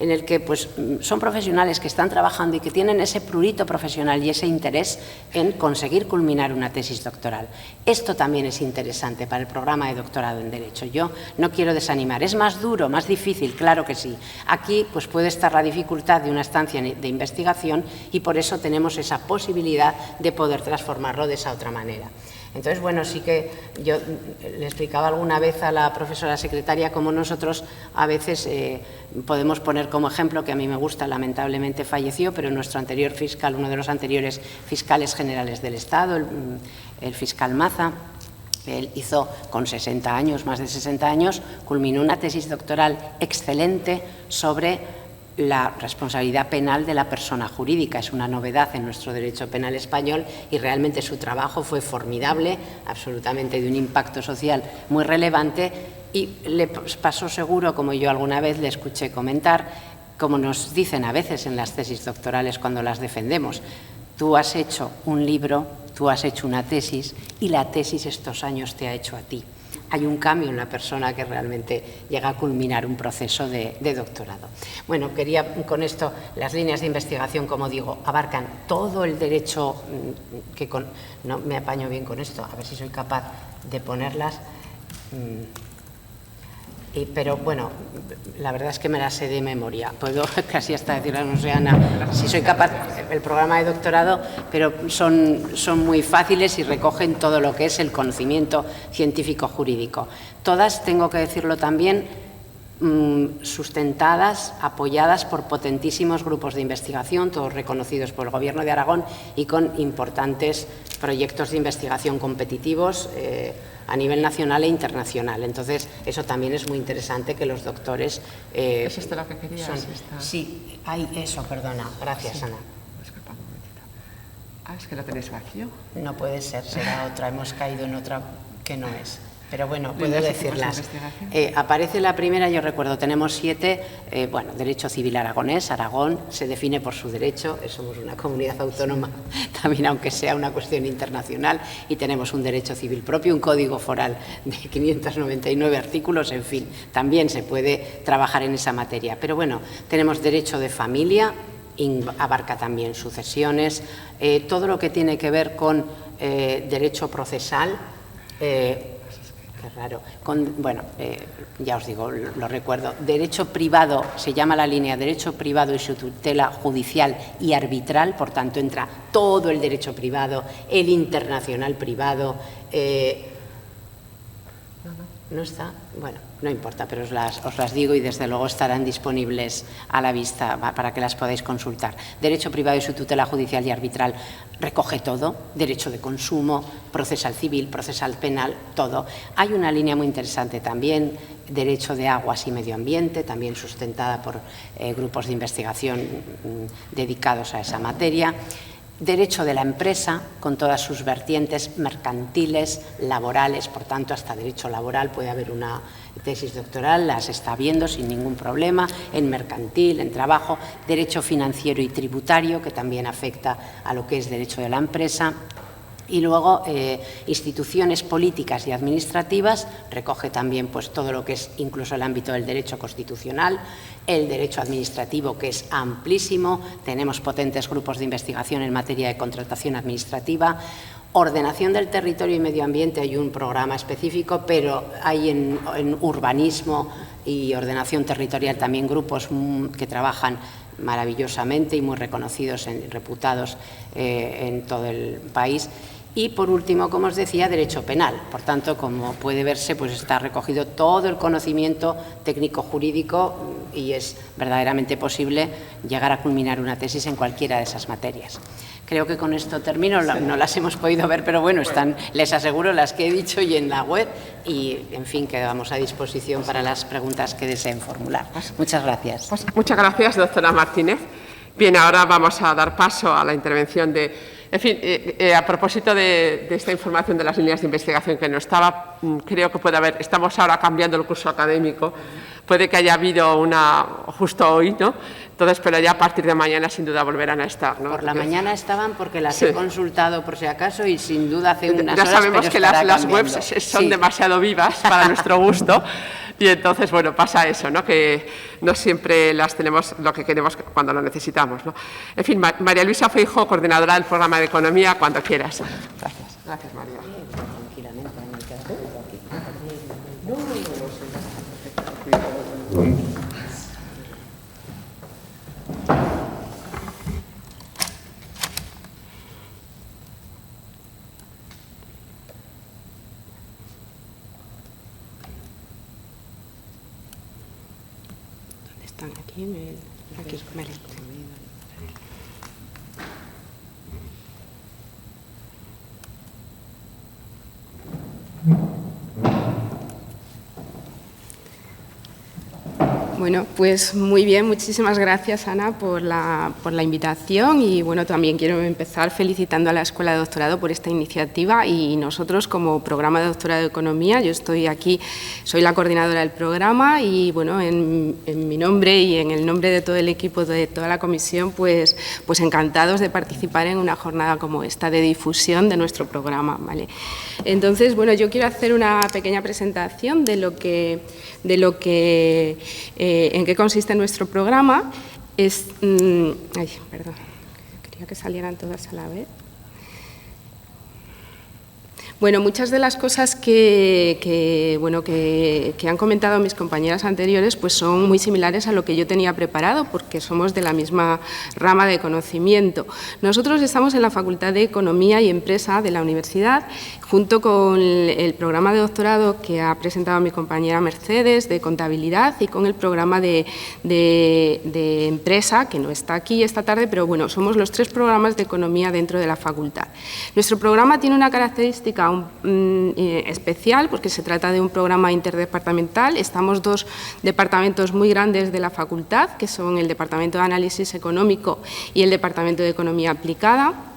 en el que pues, son profesionales que están trabajando y que tienen ese prurito profesional y ese interés en conseguir culminar una tesis doctoral. Esto también es interesante para el programa de doctorado en Derecho. Yo no quiero desanimar. ¿Es más duro, más difícil? Claro que sí. Aquí pues, puede estar la dificultad de una estancia de investigación y por eso tenemos esa posibilidad de poder transformarlo de esa otra manera. Entonces, bueno, sí que yo le explicaba alguna vez a la profesora secretaria cómo nosotros a veces podemos poner como ejemplo, que a mí me gusta, lamentablemente falleció, pero nuestro anterior fiscal, uno de los anteriores fiscales generales del Estado, el fiscal Maza, él hizo con 60 años, más de 60 años, culminó una tesis doctoral excelente sobre la responsabilidad penal de la persona jurídica. Es una novedad en nuestro derecho penal español y realmente su trabajo fue formidable, absolutamente de un impacto social muy relevante, y le pasó seguro, como yo alguna vez le escuché comentar, como nos dicen a veces en las tesis doctorales cuando las defendemos: tú has hecho un libro, tú has hecho una tesis y la tesis estos años te ha hecho a ti. Hay un cambio en la persona que realmente llega a culminar un proceso de doctorado. Bueno, quería con esto, las líneas de investigación, como digo, abarcan todo el derecho, no me apaño bien con esto, a ver si soy capaz de ponerlas. Pero bueno, la verdad es que me las sé de memoria. Puedo casi hasta decirlas, no sé, Ana, si soy capaz, el programa de doctorado, pero son muy fáciles y recogen todo lo que es el conocimiento científico-jurídico. Todas, tengo que decirlo también, sustentadas, apoyadas por potentísimos grupos de investigación, todos reconocidos por el Gobierno de Aragón y con importantes proyectos de investigación competitivos a nivel nacional e internacional. Entonces, eso también es muy interesante que los doctores... ¿Es esto lo que querías? Sí, hay eso, perdona. Gracias, sí. Ana. Disculpa un momentito. Es que lo tenéis vacío. No puede ser, será otra. Hemos caído en otra que no es. Pero bueno, puedo decirlas. Aparece la primera, yo recuerdo, tenemos 7, bueno, derecho civil aragonés, Aragón se define por su derecho, somos una comunidad autónoma, también aunque sea una cuestión internacional, y tenemos un derecho civil propio, un código foral de 599 artículos, en fin, también se puede trabajar en esa materia. Pero bueno, tenemos derecho de familia, abarca también sucesiones, todo lo que tiene que ver con derecho procesal, qué raro. Bueno, ya os digo, lo recuerdo. Derecho privado, se llama la línea derecho privado y su tutela judicial y arbitral, por tanto entra todo el derecho privado, el internacional privado. ¿No está? Bueno, no importa, pero os las digo y desde luego estarán disponibles a la vista para que las podáis consultar. Derecho privado y su tutela judicial y arbitral recoge todo, derecho de consumo, procesal civil, procesal penal, todo. Hay una línea muy interesante también, derecho de aguas y medio ambiente, también sustentada por grupos de investigación dedicados a esa materia. Derecho de la empresa, con todas sus vertientes mercantiles, laborales, por tanto, hasta derecho laboral puede haber una tesis doctoral, las está viendo sin ningún problema, en mercantil, en trabajo, derecho financiero y tributario, que también afecta a lo que es derecho de la empresa. Y luego instituciones políticas y administrativas, recoge también pues, todo lo que es incluso el ámbito del derecho constitucional, el derecho administrativo, que es amplísimo, tenemos potentes grupos de investigación en materia de contratación administrativa, ordenación del territorio y medio ambiente, hay un programa específico, pero hay en urbanismo y ordenación territorial también grupos que trabajan maravillosamente y muy reconocidos, reputados en todo el país. Y, por último, como os decía, derecho penal. Por tanto, como puede verse, pues está recogido todo el conocimiento técnico-jurídico y es verdaderamente posible llegar a culminar una tesis en cualquiera de esas materias. Creo que con esto termino, no las hemos podido ver, pero bueno, están, les aseguro, las que he dicho y en la web y, en fin, quedamos a disposición para las preguntas que deseen formular. Muchas gracias. Pues muchas gracias, doctora Martínez. Bien, ahora vamos a dar paso a la intervención de... En fin, a propósito de esta información de las líneas de investigación que no estaba, creo que puede haber, estamos ahora cambiando el curso académico, puede que haya habido una justo hoy, ¿no? Entonces, pero ya a partir de mañana sin duda volverán a estar, ¿no? Por la mañana estaban porque las he consultado por si acaso y sin duda hace unas horas. Ya sabemos que las webs son demasiado vivas para nuestro gusto. Y entonces, bueno, pasa eso, ¿no? Que no siempre las tenemos lo que queremos cuando lo necesitamos, ¿no? En fin, María Luisa Feijóo, coordinadora del programa de Economía, cuando quieras. Gracias. Gracias, María. Aquí, vale. Bueno, pues muy bien, muchísimas gracias, Ana, por la invitación y bueno, también quiero empezar felicitando a la Escuela de Doctorado por esta iniciativa y nosotros como programa de doctorado de Economía, yo estoy aquí, soy la coordinadora del programa y bueno, en mi nombre y en el nombre de todo el equipo de toda la comisión, pues encantados de participar en una jornada como esta de difusión de nuestro programa, ¿vale? Entonces, bueno, yo quiero hacer una pequeña presentación de lo que en qué consiste nuestro programa. Perdón, quería que salieran todas a la vez. Bueno, muchas de las cosas que han comentado mis compañeras anteriores pues son muy similares a lo que yo tenía preparado porque somos de la misma rama de conocimiento. Nosotros estamos en la Facultad de Economía y Empresa de la Universidad, junto con el programa de doctorado que ha presentado mi compañera Mercedes de Contabilidad y con el programa de Empresa, que no está aquí esta tarde, pero bueno, somos los 3 programas de Economía dentro de la facultad. Nuestro programa tiene una característica especial porque se trata de un programa interdepartamental. Estamos 2 departamentos muy grandes de la facultad, que son el Departamento de Análisis Económico y el Departamento de Economía Aplicada.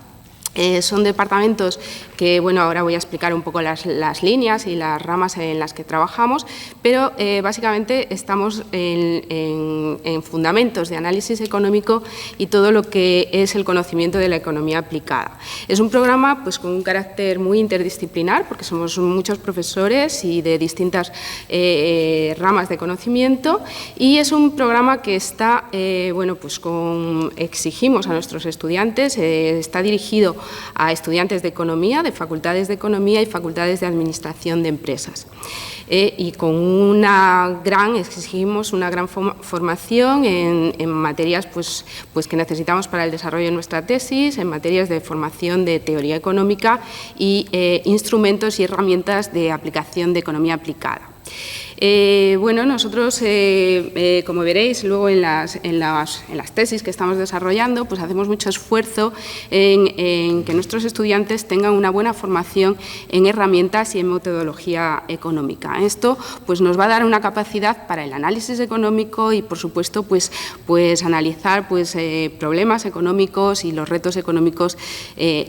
Son departamentos que, bueno, ahora voy a explicar un poco las líneas y las ramas en las que trabajamos, pero básicamente estamos en fundamentos de análisis económico y todo lo que es el conocimiento de la economía aplicada. Es un programa pues, con un carácter muy interdisciplinar, porque somos muchos profesores y de distintas ramas de conocimiento, y es un programa que está, exigimos a nuestros estudiantes, está dirigido a estudiantes de economía, de facultades de economía y facultades de administración de empresas. Y con exigimos una gran formación en materias pues que necesitamos para el desarrollo de nuestra tesis, en materias de formación de teoría económica y instrumentos y herramientas de aplicación de economía aplicada. Nosotros, como veréis luego en las tesis que estamos desarrollando, pues hacemos mucho esfuerzo en que nuestros estudiantes tengan una buena formación en herramientas y en metodología económica. Esto pues, nos va a dar una capacidad para el análisis económico y, por supuesto, pues analizar problemas económicos y los retos económicos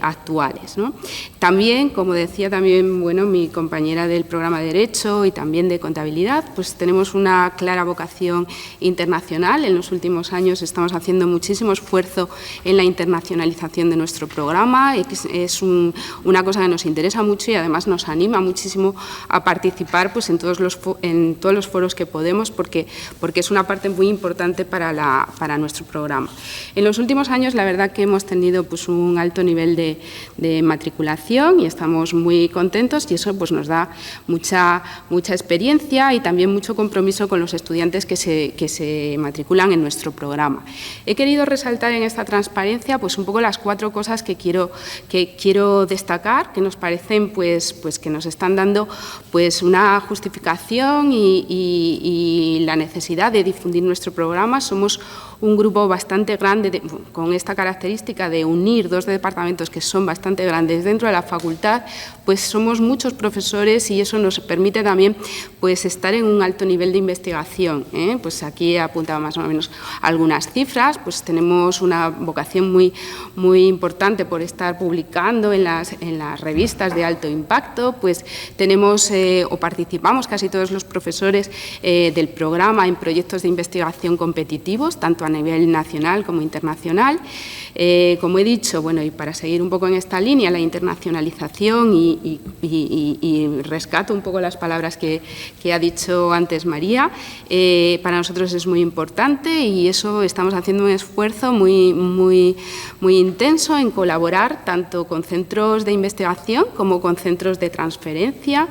actuales, ¿no? También, como decía mi compañera del programa de Derecho y también de Contabilidad, pues tenemos una clara vocación internacional. En los últimos años estamos haciendo muchísimo esfuerzo en la internacionalización de nuestro programa. Es una cosa que nos interesa mucho y además nos anima muchísimo a participar pues, en todos los foros que podemos porque es una parte muy importante para nuestro programa. En los últimos años la verdad que hemos tenido pues, un alto nivel de matriculación y estamos muy contentos y eso pues, nos da mucha experiencia y también mucho compromiso con los estudiantes que se matriculan en nuestro programa. He querido resaltar en esta transparencia pues, un poco las 4 cosas que quiero destacar, que nos parecen pues que nos están dando pues, una justificación y la necesidad de difundir nuestro programa. Somos un grupo bastante grande con esta característica de unir 2 departamentos que son bastante grandes dentro de la facultad, pues somos muchos profesores y eso nos permite también pues, estar en un alto nivel de investigación. Pues aquí he apuntado más o menos algunas cifras, pues tenemos una vocación muy importante por estar publicando en las revistas de alto impacto, pues tenemos o participamos casi todos los profesores del programa en proyectos de investigación competitivos, tanto a nivel nacional como internacional. Como he dicho, bueno, y para seguir un poco en esta línea, la internacionalización y rescato un poco las palabras que ha dicho antes María, para nosotros es muy importante y eso estamos haciendo un esfuerzo muy intenso en colaborar tanto con centros de investigación como con centros de transferencia.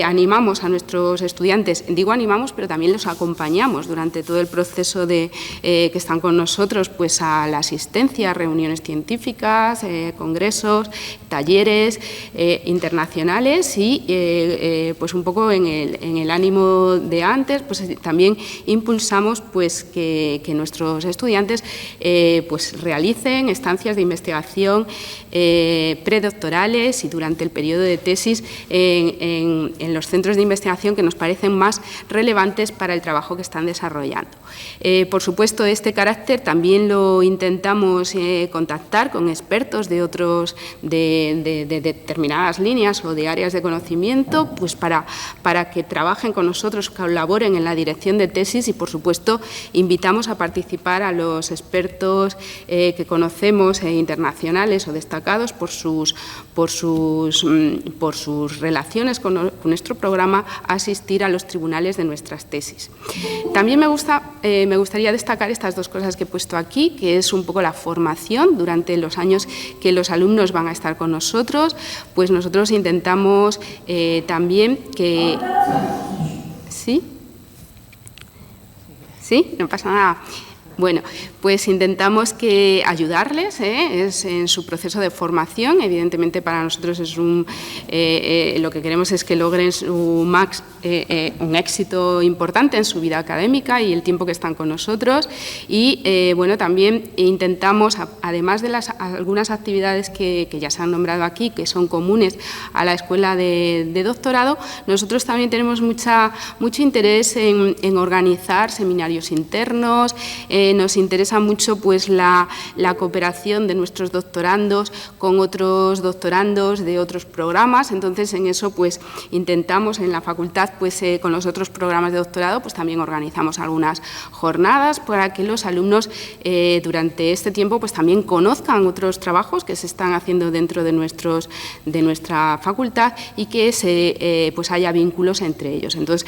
Animamos a nuestros estudiantes, digo animamos, pero también los acompañamos durante todo el proceso que están con nosotros, pues a la asistencia a reuniones científicas, congresos, talleres, internacionales y pues un poco en el ánimo de antes, pues también impulsamos pues que nuestros estudiantes pues realicen estancias de investigación predoctorales y durante el periodo de tesis en los centros de investigación que nos parecen más relevantes para el trabajo que están desarrollando. Por supuesto, este carácter también lo intentamos contactar con expertos de determinadas líneas o de áreas de conocimiento, pues para que trabajen con nosotros, colaboren en la dirección de tesis y, por supuesto, invitamos a participar a los expertos que conocemos internacionales o destacados por sus relaciones con nuestro programa a asistir a los tribunales de nuestras tesis. También me gustaría destacar estas dos cosas que he puesto aquí, que es un poco la formación durante los años que los alumnos van a estar con nosotros, pues nosotros intentamos también que... ¿Sí? ¿Sí? No pasa nada. Bueno, pues intentamos ayudarles en su proceso de formación. Evidentemente, para nosotros es lo que queremos es que logren un éxito importante en su vida académica y el tiempo que están con nosotros. Y, bueno, también intentamos, además de algunas actividades que ya se han nombrado aquí, que son comunes a la escuela de doctorado, nosotros también tenemos mucho interés en organizar seminarios internos. Nos interesa mucho pues, la cooperación de nuestros doctorandos con otros doctorandos de otros programas. Entonces, en eso pues, intentamos en la facultad, pues, con los otros programas de doctorado, pues, también organizamos algunas jornadas para que los alumnos durante este tiempo pues, también conozcan otros trabajos que se están haciendo dentro de nuestra facultad y que pues, haya vínculos entre ellos. Entonces,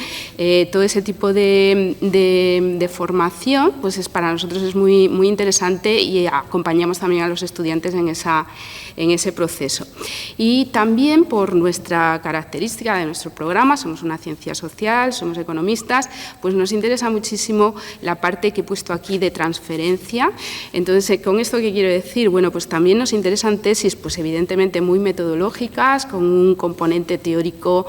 todo ese tipo de formación pues, para nosotros es muy interesante y acompañamos también a los estudiantes en ese proceso. Y también por nuestra característica de nuestro programa, somos una ciencia social, somos economistas, pues nos interesa muchísimo la parte que he puesto aquí de transferencia. Entonces, ¿con esto qué quiero decir? Bueno, pues también nos interesan tesis, pues evidentemente muy metodológicas, con un componente teórico,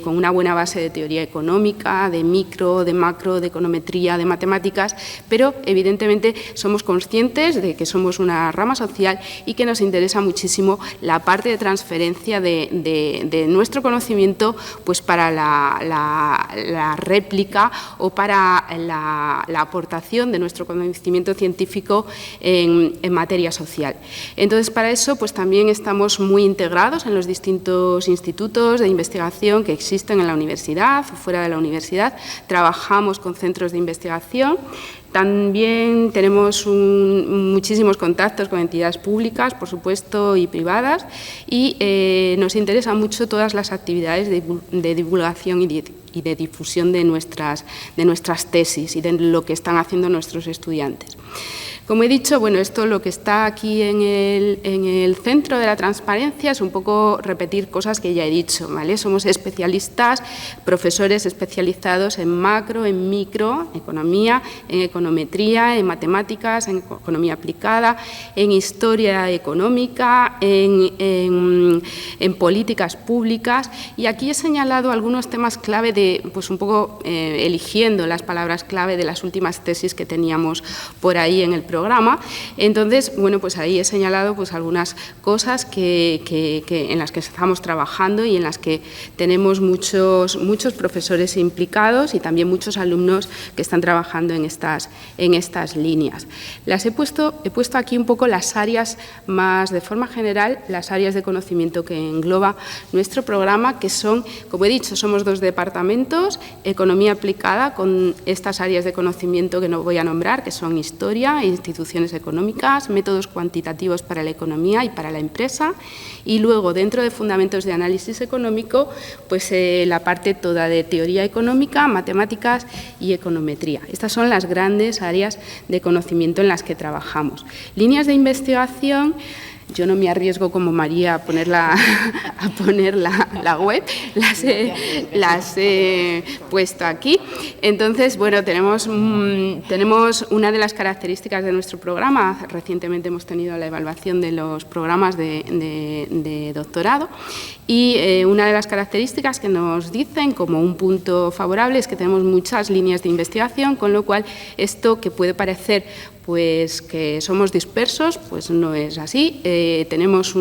con una buena base de teoría económica, de micro, de macro, de econometría, de matemáticas, pero evidentemente somos conscientes de que somos una rama social y que nos interesa muchísimo la parte de transferencia de nuestro conocimiento pues para la réplica o para la aportación de nuestro conocimiento científico en materia social. Entonces, para eso pues también estamos muy integrados en los distintos institutos de investigación que existen en la universidad o fuera de la universidad. Trabajamos con centros de investigación. También tenemos muchísimos contactos con entidades públicas, por supuesto, y privadas, y nos interesan mucho todas las actividades de divulgación y de difusión de nuestras tesis y de lo que están haciendo nuestros estudiantes. Como he dicho, bueno, esto lo que está aquí en el centro de la transparencia es un poco repetir cosas que ya he dicho, ¿vale? Somos especialistas, profesores especializados en macro, en micro, economía, en econometría, en matemáticas, en economía aplicada, en historia económica, en políticas públicas, y aquí he señalado algunos temas clave pues un poco eligiendo las palabras clave de las últimas tesis que teníamos por ahí en el programa. Entonces, bueno, pues ahí he señalado pues algunas cosas en las que estamos trabajando y en las que tenemos muchos profesores implicados y también muchos alumnos que están trabajando en estas líneas. He puesto aquí un poco las áreas más, de forma general, las áreas de conocimiento que engloba nuestro programa, que son, como he dicho, somos 2 departamentos, economía aplicada, con estas áreas de conocimiento que no voy a nombrar, que son historia, instituciones económicas, métodos cuantitativos para la economía y para la empresa, y luego dentro de fundamentos de análisis económico, pues la parte toda de teoría económica, matemáticas y econometría. Estas son las grandes áreas de conocimiento en las que trabajamos. Líneas de investigación. Yo no me arriesgo como María a poner la web, las he puesto aquí. Entonces, bueno, tenemos una de las características de nuestro programa. Recientemente hemos tenido la evaluación de los programas de doctorado y una de las características que nos dicen como un punto favorable es que tenemos muchas líneas de investigación, con lo cual esto que puede parecer pues que somos dispersos, pues no es así. Tenemos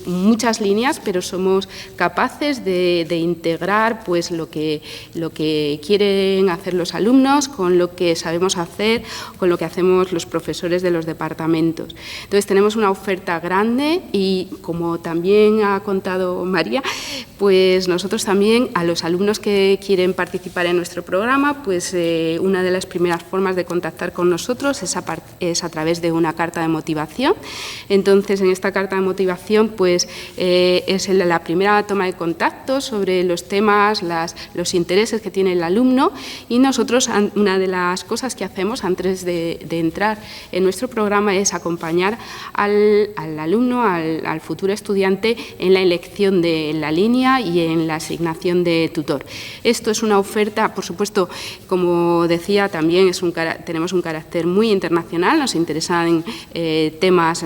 muchas líneas, pero somos capaces de integrar pues lo que quieren hacer los alumnos con lo que sabemos hacer, con lo que hacemos los profesores de los departamentos. Entonces, tenemos una oferta grande y, como también ha contado María, pues nosotros también a los alumnos que quieren participar en nuestro programa, pues una de las primeras formas de contactar con nosotros es a través de una carta de motivación. Entonces, en esta carta de motivación pues es la primera toma de contacto sobre los temas, los intereses que tiene el alumno, y nosotros una de las cosas que hacemos antes de entrar en nuestro programa es acompañar al alumno, al futuro estudiante en la elección de la línea y en la asignación de tutor. Esto es una oferta, por supuesto, como decía, también tenemos un carácter muy internacional, nos interesan temas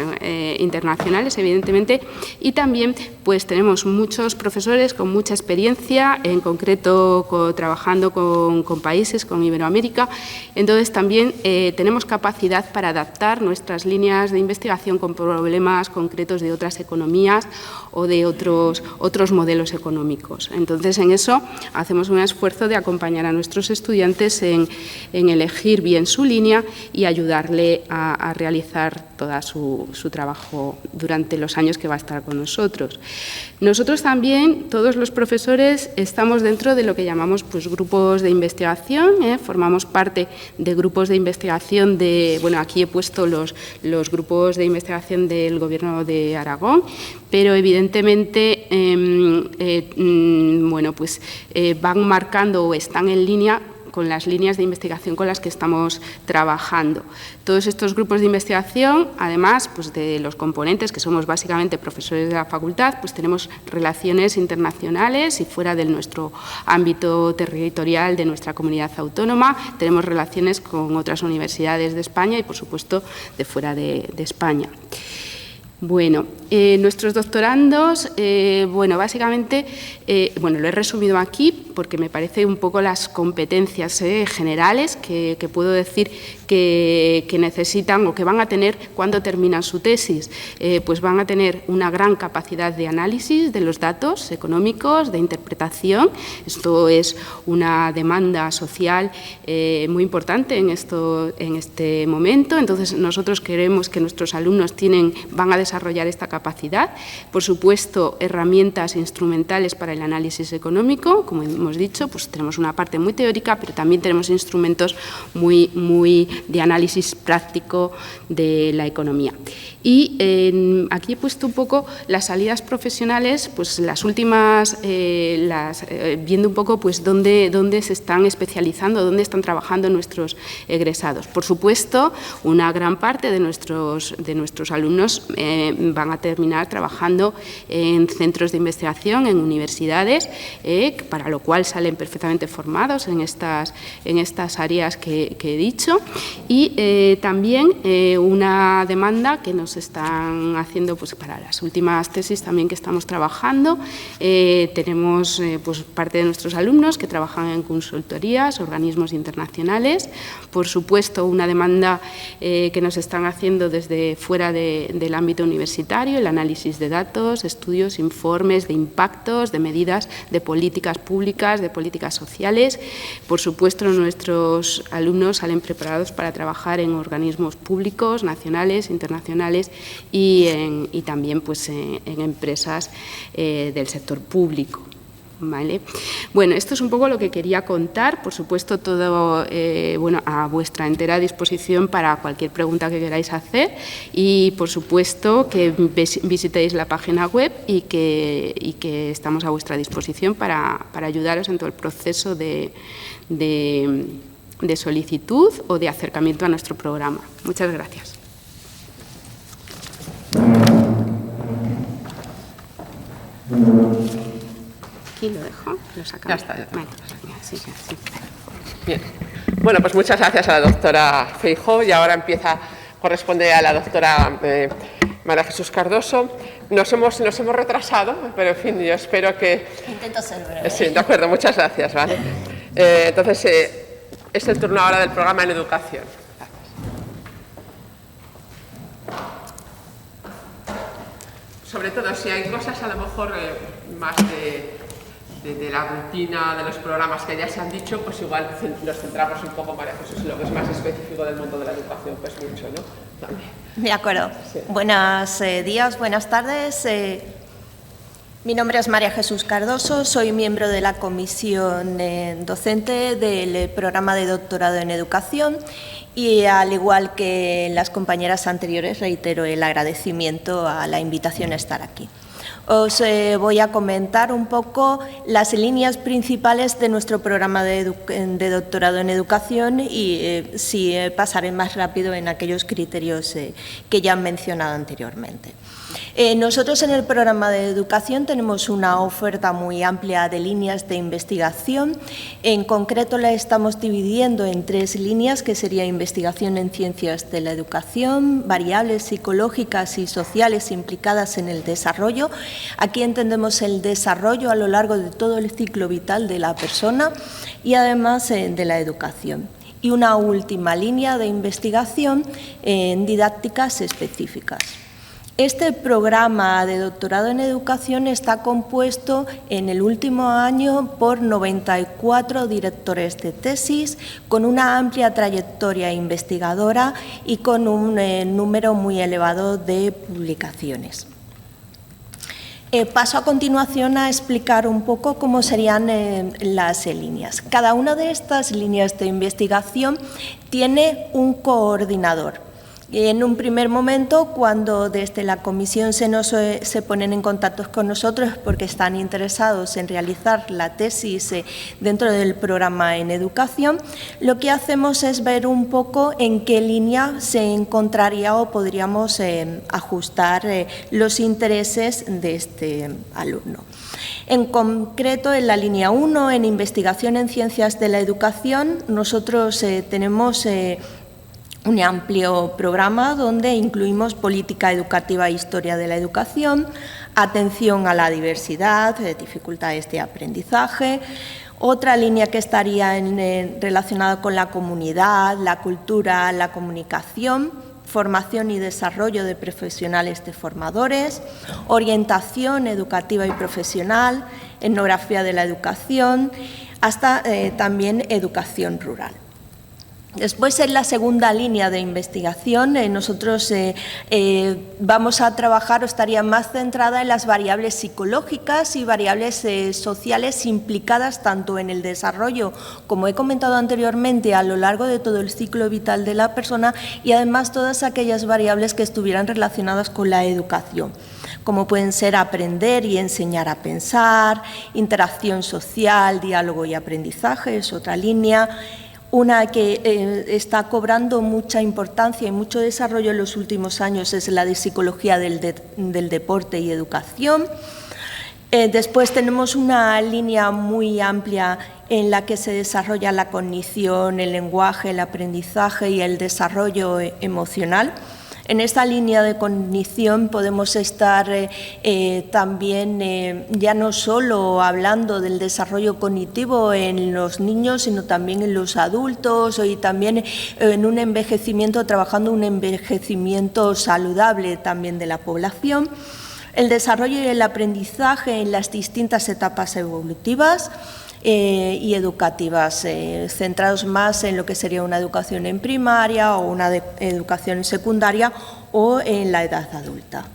internacionales, evidentemente, y también pues tenemos muchos profesores con mucha experiencia, en concreto trabajando con países, con Iberoamérica. Entonces, también tenemos capacidad para adaptar nuestras líneas de investigación con problemas concretos de otras economías o de otros modelos económicos. Entonces, en eso hacemos un esfuerzo de acompañar a nuestros estudiantes en elegir bien su línea y ayudarle a realizar todo su trabajo durante los años que va a estar con nosotros. Nosotros también, todos los profesores, estamos dentro de lo que llamamos pues, grupos de investigación, formamos parte de grupos de investigación bueno, aquí he puesto los grupos de investigación del Gobierno de Aragón, pero evidentemente bueno, pues, van marcando o están en línea con las líneas de investigación con las que estamos trabajando. Todos estos grupos de investigación, además pues de los componentes, que somos básicamente profesores de la facultad, pues tenemos relaciones internacionales y fuera de nuestro ámbito territorial de nuestra comunidad autónoma, tenemos relaciones con otras universidades de España y, por supuesto, de fuera de España. Bueno, nuestros doctorandos, bueno, básicamente, bueno, lo he resumido aquí porque me parece un poco las competencias generales que puedo decir que necesitan o que van a tener cuando terminan su tesis. Pues van a tener una gran capacidad de análisis de los datos económicos, de interpretación. Esto es una demanda social muy importante en este momento. Entonces, nosotros queremos que nuestros alumnos van a desarrollar esta capacidad. Por supuesto, herramientas instrumentales para el análisis económico. Como hemos dicho, pues tenemos una parte muy teórica, pero también tenemos instrumentos muy de análisis práctico de la economía. Y aquí he puesto un poco las salidas profesionales, pues las últimas, viendo un poco pues dónde se están especializando, dónde están trabajando nuestros egresados. Por supuesto, una gran parte de nuestros alumnos van a terminar trabajando en centros de investigación, en universidades, para lo cual salen perfectamente formados en estas áreas que he dicho. Y también una demanda que nos están haciendo pues, para las últimas tesis también que estamos trabajando. Tenemos pues, parte de nuestros alumnos que trabajan en consultorías, organismos internacionales. Por supuesto, una demanda que nos están haciendo desde fuera del ámbito universitario, el análisis de datos, estudios, informes de impactos, de medidas, de políticas públicas, de políticas sociales. Por supuesto, nuestros alumnos salen preparados para trabajar en organismos públicos, nacionales, internacionales y también pues, en empresas del sector público. ¿Vale? Bueno, esto es un poco lo que quería contar. Por supuesto, todo bueno, a vuestra entera disposición para cualquier pregunta que queráis hacer y, por supuesto, que visitéis la página web y que estamos a vuestra disposición para ayudaros en todo el proceso de solicitud o de acercamiento a nuestro programa. Muchas gracias. Aquí lo dejo, lo sacamos. Ya está. Vale, sí. Bien. Bueno, pues muchas gracias a la doctora Feijóo y ahora corresponde a la doctora María Jesús Cardoso. Nos hemos retrasado, pero en fin, yo espero que... Intento ser breve. Sí, de acuerdo, muchas gracias. ¿Vale? Entonces, es el turno ahora del programa en educación. Sobre todo, si hay cosas a lo mejor más de la rutina de los programas que ya se han dicho, pues igual nos centramos un poco, María Jesús, en lo que es más específico del mundo de la educación, pues mucho, ¿no? También. De acuerdo. Sí. Buenos días, buenas tardes. Mi nombre es María Jesús Cardoso, soy miembro de la comisión docente del programa de doctorado en educación y, al igual que las compañeras anteriores, reitero el agradecimiento a la invitación a estar aquí. Os voy a comentar un poco las líneas principales de nuestro programa de doctorado en educación y pasaré más rápido en aquellos criterios que ya han mencionado anteriormente. Nosotros en el programa de educación tenemos una oferta muy amplia de líneas de investigación. En concreto la estamos dividiendo en 3 líneas, que sería investigación en ciencias de la educación, variables psicológicas y sociales implicadas en el desarrollo. Aquí entendemos el desarrollo a lo largo de todo el ciclo vital de la persona y además de la educación. Y una última línea de investigación en didácticas específicas. Este programa de doctorado en educación está compuesto en el último año por 94 directores de tesis, con una amplia trayectoria investigadora y con un número muy elevado de publicaciones. Paso a continuación a explicar un poco cómo serían las líneas. Cada una de estas líneas de investigación tiene un coordinador. En un primer momento, cuando desde la comisión se ponen en contacto con nosotros porque están interesados en realizar la tesis dentro del programa en educación, lo que hacemos es ver un poco en qué línea se encontraría o podríamos ajustar los intereses de este alumno. En concreto, en la línea 1, en investigación en ciencias de la educación, nosotros tenemos un amplio programa donde incluimos política educativa e historia de la educación, atención a la diversidad, dificultades de aprendizaje. Otra línea que estaría relacionada con la comunidad, la cultura, la comunicación, formación y desarrollo de profesionales de formadores, orientación educativa y profesional, etnografía de la educación, hasta también educación rural. Después, en la segunda línea de investigación, nosotros vamos a trabajar o estaría más centrada en las variables psicológicas y variables sociales implicadas tanto en el desarrollo, como he comentado anteriormente, a lo largo de todo el ciclo vital de la persona y además todas aquellas variables que estuvieran relacionadas con la educación, como pueden ser aprender y enseñar a pensar, interacción social, diálogo y aprendizaje, es otra línea. Una que está cobrando mucha importancia y mucho desarrollo en los últimos años es la de psicología del deporte y educación. Después tenemos una línea muy amplia en la que se desarrolla la cognición, el lenguaje, el aprendizaje y el desarrollo emocional. En esta línea de cognición podemos estar también ya no solo hablando del desarrollo cognitivo en los niños, sino también en los adultos y también en un envejecimiento, trabajando un envejecimiento saludable también de la población. El desarrollo y el aprendizaje en las distintas etapas evolutivas y educativas, centrados más en lo que sería una educación en primaria o una educación en secundaria o en la edad adulta.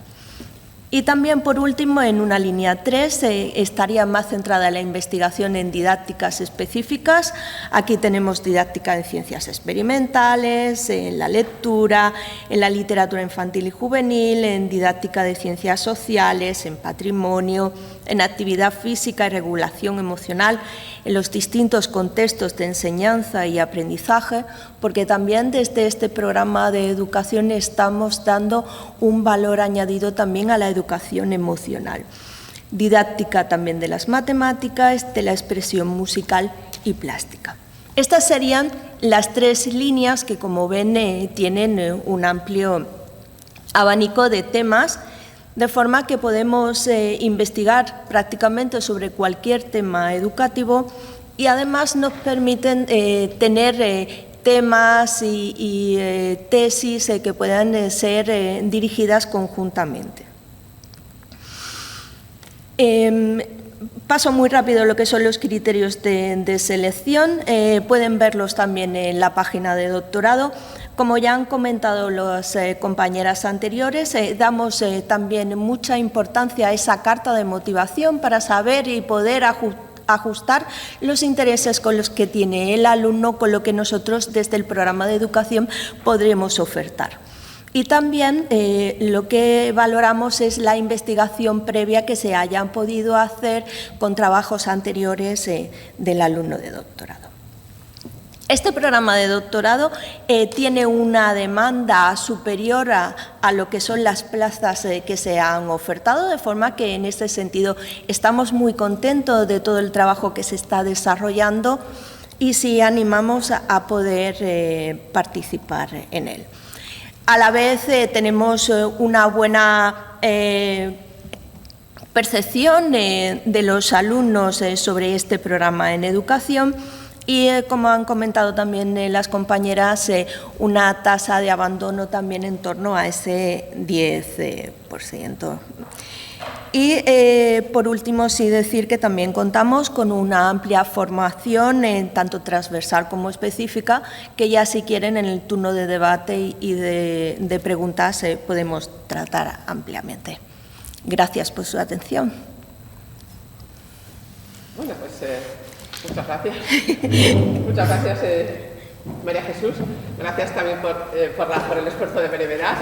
Y también, por último, en una línea 3 estaría más centrada la investigación en didácticas específicas. Aquí tenemos didáctica en ciencias experimentales, en la lectura, en la literatura infantil y juvenil, en didáctica de ciencias sociales, en patrimonio, en actividad física y regulación emocional, en los distintos contextos de enseñanza y aprendizaje, porque también desde este programa de educación estamos dando un valor añadido también a la educación emocional. didáctica también de las matemáticas, de la expresión musical y plástica. Estas serían las 3 líneas que, como ven, tienen un amplio abanico de temas, de forma que podemos investigar prácticamente sobre cualquier tema educativo y además nos permiten tener temas y tesis que puedan ser dirigidas conjuntamente. Paso muy rápido lo que son los criterios de selección. Pueden verlos también en la página de doctorado. Como ya han comentado las compañeras anteriores, damos también mucha importancia a esa carta de motivación para saber y poder ajustar los intereses con los que tiene el alumno, con lo que nosotros desde el programa de educación podremos ofertar. Y también lo que valoramos es la investigación previa que se hayan podido hacer con trabajos anteriores del alumno de doctorado. Este programa de doctorado tiene una demanda superior a lo que son las plazas que se han ofertado, de forma que en este sentido estamos muy contentos de todo el trabajo que se está desarrollando y sí animamos a poder participar en él. A la vez tenemos una buena percepción de los alumnos sobre este programa en educación y, como han comentado también las compañeras, una tasa de abandono también en torno a ese 10%. Y, por último, sí decir que también contamos con una amplia formación, tanto transversal como específica, que ya si quieren en el turno de debate y de preguntas podemos tratar ampliamente. Gracias por su atención. Bueno, pues muchas gracias. Muchas gracias, María Jesús. Gracias también por el esfuerzo de brevedad.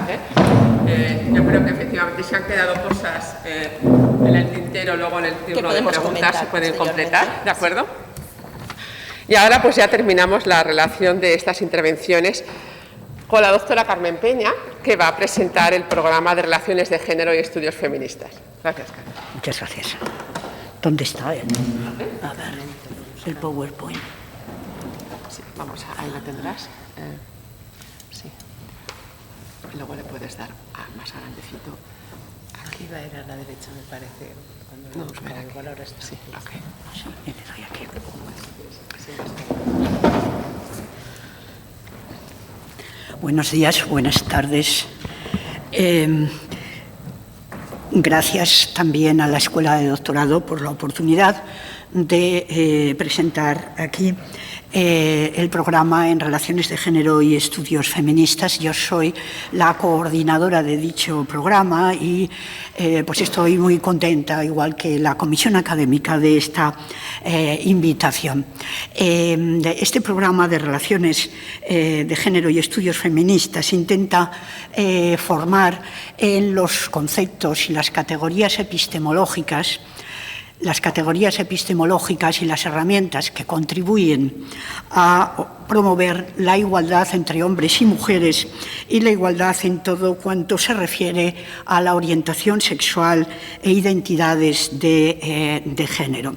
Yo creo que efectivamente se han quedado cosas en el tintero, luego en el turno de preguntas se pueden completar, ¿de acuerdo? Y ahora pues ya terminamos la relación de estas intervenciones con la doctora Carmen Peña, que va a presentar el programa de Relaciones de Género y Estudios Feministas. Gracias, Carmen. Muchas gracias. ¿Dónde está él? A ver, el PowerPoint. Sí, vamos, ahí lo tendrás. Sí. Y luego le puedes dar más grandecito. Aquí va a ir a la derecha, me parece. Cuando No, el valor está. Sí, ok. Sí, le doy aquí. Buenos días, buenas tardes. Gracias también a la Escuela de Doctorado por la oportunidad de presentar aquí el programa en Relaciones de Género y Estudios Feministas. Yo soy la coordinadora de dicho programa y pues estoy muy contenta, igual que la comisión académica, de esta invitación. Este programa de Relaciones de Género y Estudios Feministas intenta formar en los conceptos y las categorías epistemológicas y las herramientas que contribuyen a promover la igualdad entre hombres y mujeres y la igualdad en todo cuanto se refiere a la orientación sexual e identidades de género.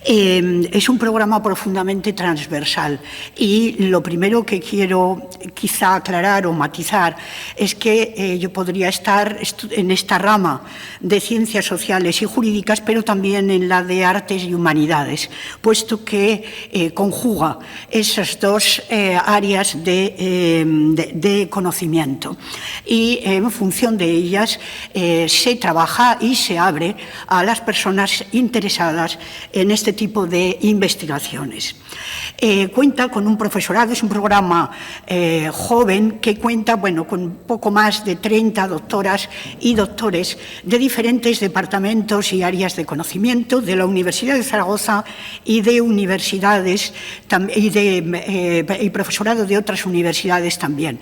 Es un programa profundamente transversal y lo primero que quiero quizá aclarar o matizar es que yo podría estar en esta rama de ciencias sociales y jurídicas, pero también en la de artes y humanidades, puesto que conjuga esas dos áreas de conocimiento y en función de ellas se trabaja y se abre a las personas interesadas en este tipo de investigaciones. Cuenta con un profesorado, es un programa joven que cuenta con poco más de 30 doctoras y doctores de diferentes departamentos y áreas de conocimiento de la Universidad de Zaragoza y de universidades y profesorado de otras universidades también.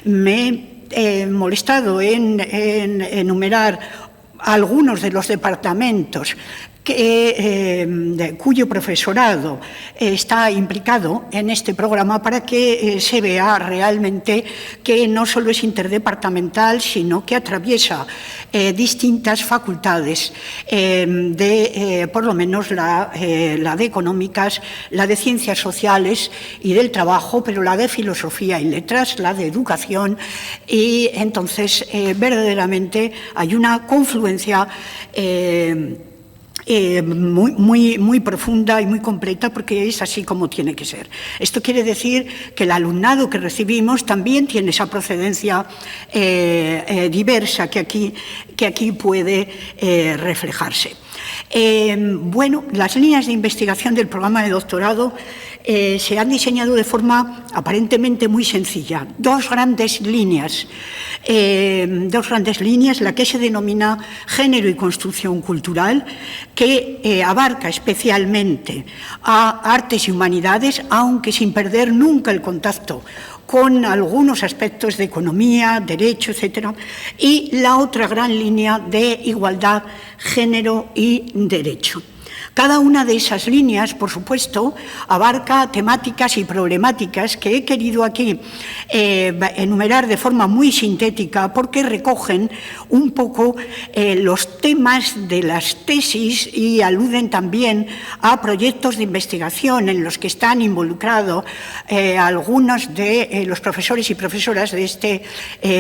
Me he molestado en enumerar algunos de los departamentos cuyo profesorado está implicado en este programa para que se vea realmente que no solo es interdepartamental, sino que atraviesa distintas facultades, por lo menos la de económicas, la de ciencias sociales y del trabajo, pero la de filosofía y letras, la de educación, y entonces verdaderamente hay una confluencia muy profunda y muy completa, porque es así como tiene que ser. Esto quiere decir que el alumnado que recibimos también tiene esa procedencia diversa que aquí puede reflejarse. Bueno, las líneas de investigación del programa de doctorado se han diseñado de forma aparentemente muy sencilla. Dos grandes líneas, la que se denomina género y construcción cultural, que abarca especialmente a artes y humanidades, aunque sin perder nunca el contacto con algunos aspectos de economía, derecho, etc. Y la otra gran línea de igualdad, género y derecho. Cada una de esas líneas, por supuesto, abarca temáticas y problemáticas que he querido aquí enumerar de forma muy sintética, porque recogen un poco los temas de las tesis y aluden también a proyectos de investigación en los que están involucrados algunos de los profesores y profesoras de este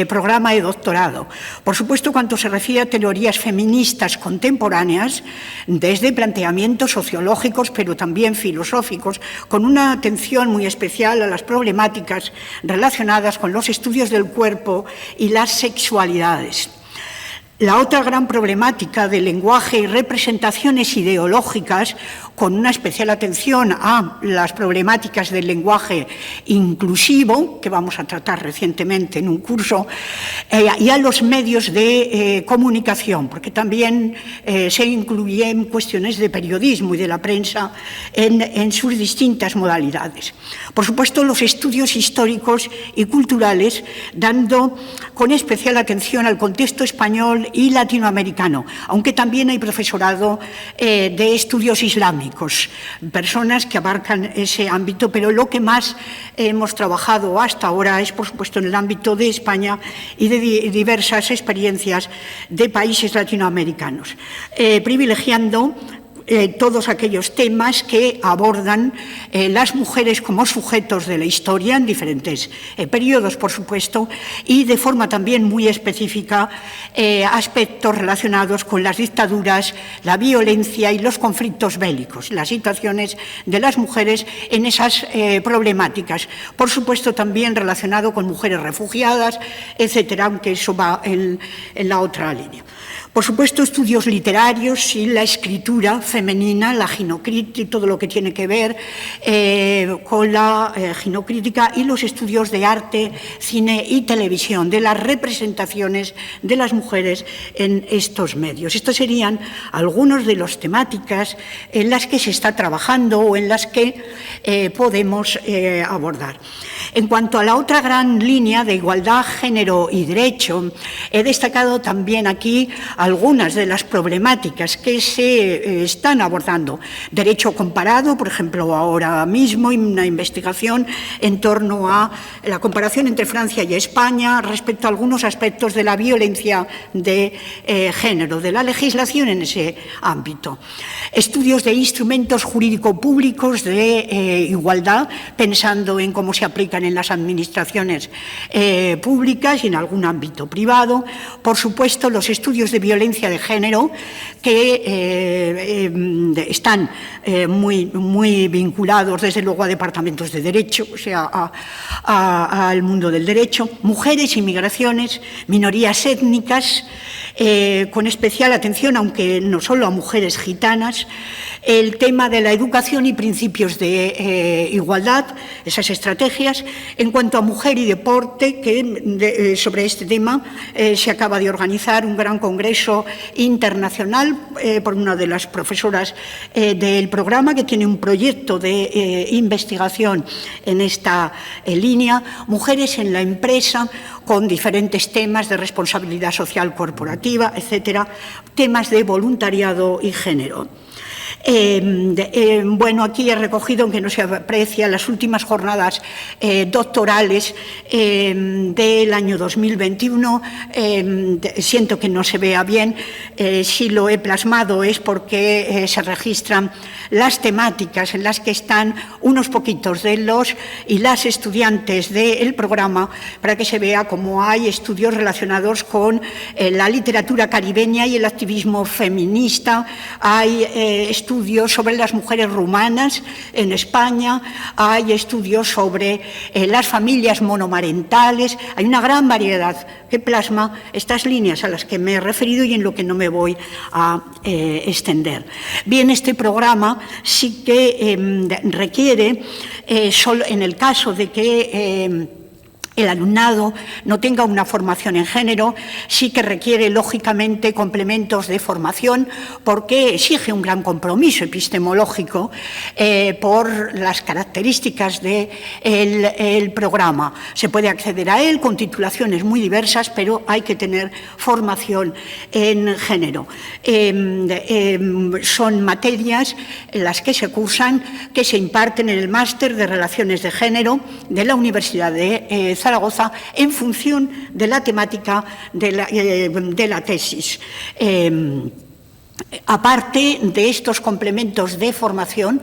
programa de doctorado. Por supuesto, cuanto se refiere a teorías feministas contemporáneas, desde planteamientos sociológicos, pero también filosóficos, con una atención muy especial a las problemáticas relacionadas con los estudios del cuerpo y las sexualidades. La otra gran problemática del lenguaje y representaciones ideológicas, con una especial atención a las problemáticas del lenguaje inclusivo, que vamos a tratar recientemente en un curso, y a los medios de comunicación, porque también se incluyen cuestiones de periodismo y de la prensa en sus distintas modalidades. Por supuesto, los estudios históricos y culturales, dando con especial atención al contexto español y latinoamericano, aunque también hay profesorado de estudios islámicos, personas que abarcan ese ámbito, pero lo que más hemos trabajado hasta ahora es, por supuesto, en el ámbito de España y de diversas experiencias de países latinoamericanos, privilegiando todos aquellos temas que abordan las mujeres como sujetos de la historia en diferentes periodos, por supuesto, y de forma también muy específica aspectos relacionados con las dictaduras, la violencia y los conflictos bélicos, las situaciones de las mujeres en esas problemáticas. Por supuesto, también relacionado con mujeres refugiadas, etcétera, aunque eso va en la otra línea. Por supuesto, estudios literarios y la escritura femenina, la ginocrítica, todo lo que tiene que ver con la ginocrítica, y los estudios de arte, cine y televisión, de las representaciones de las mujeres en estos medios. Estos serían algunos de las temáticas en las que se está trabajando o en las que podemos abordar. En cuanto a la otra gran línea de igualdad, género y derecho, he destacado también aquí algunas de las problemáticas que se están abordando. Derecho comparado, por ejemplo, ahora mismo una investigación en torno a la comparación entre Francia y España respecto a algunos aspectos de la violencia de género, de la legislación en ese ámbito. Estudios de instrumentos jurídico-públicos de igualdad, pensando en cómo se aplican en las administraciones públicas y en algún ámbito privado. Por supuesto, los estudios de violencia de género, que están muy vinculados, desde luego, a departamentos de derecho, o sea, al mundo del derecho. Mujeres y migraciones, minorías étnicas, con especial atención, aunque no solo a mujeres gitanas, el tema de la educación y principios de igualdad, esas estrategias. En cuanto a mujer y deporte, que sobre este tema se acaba de organizar un gran congreso internacional por una de las profesoras del programa, que tiene un proyecto de investigación en esta línea. Mujeres en la empresa, con diferentes temas de responsabilidad social corporativa, etcétera, temas de voluntariado y género. Bueno, aquí he recogido, aunque no se aprecia, las últimas jornadas doctorales del año 2021. Siento que no se vea bien. Si lo he plasmado es porque se registran las temáticas en las que están unos poquitos de los y las estudiantes del programa, para que se vea cómo hay estudios relacionados con la literatura caribeña y el activismo feminista. Hay estudios sobre las mujeres rumanas en España, hay estudios sobre las familias monomarentales. Hay una gran variedad que plasma estas líneas a las que me he referido y en lo que no me voy a extender. Bien, este programa sí que requiere, solo en el caso de que el alumnado no tenga una formación en género, sí que requiere, lógicamente, complementos de formación, porque exige un gran compromiso epistemológico por las características del programa. Se puede acceder a él con titulaciones muy diversas, pero hay que tener formación en género. Son materias las que se cursan, que se imparten en el máster de Relaciones de Género de la Universidad de Zaragoza, en función de la temática de la tesis. Aparte de estos complementos de formación,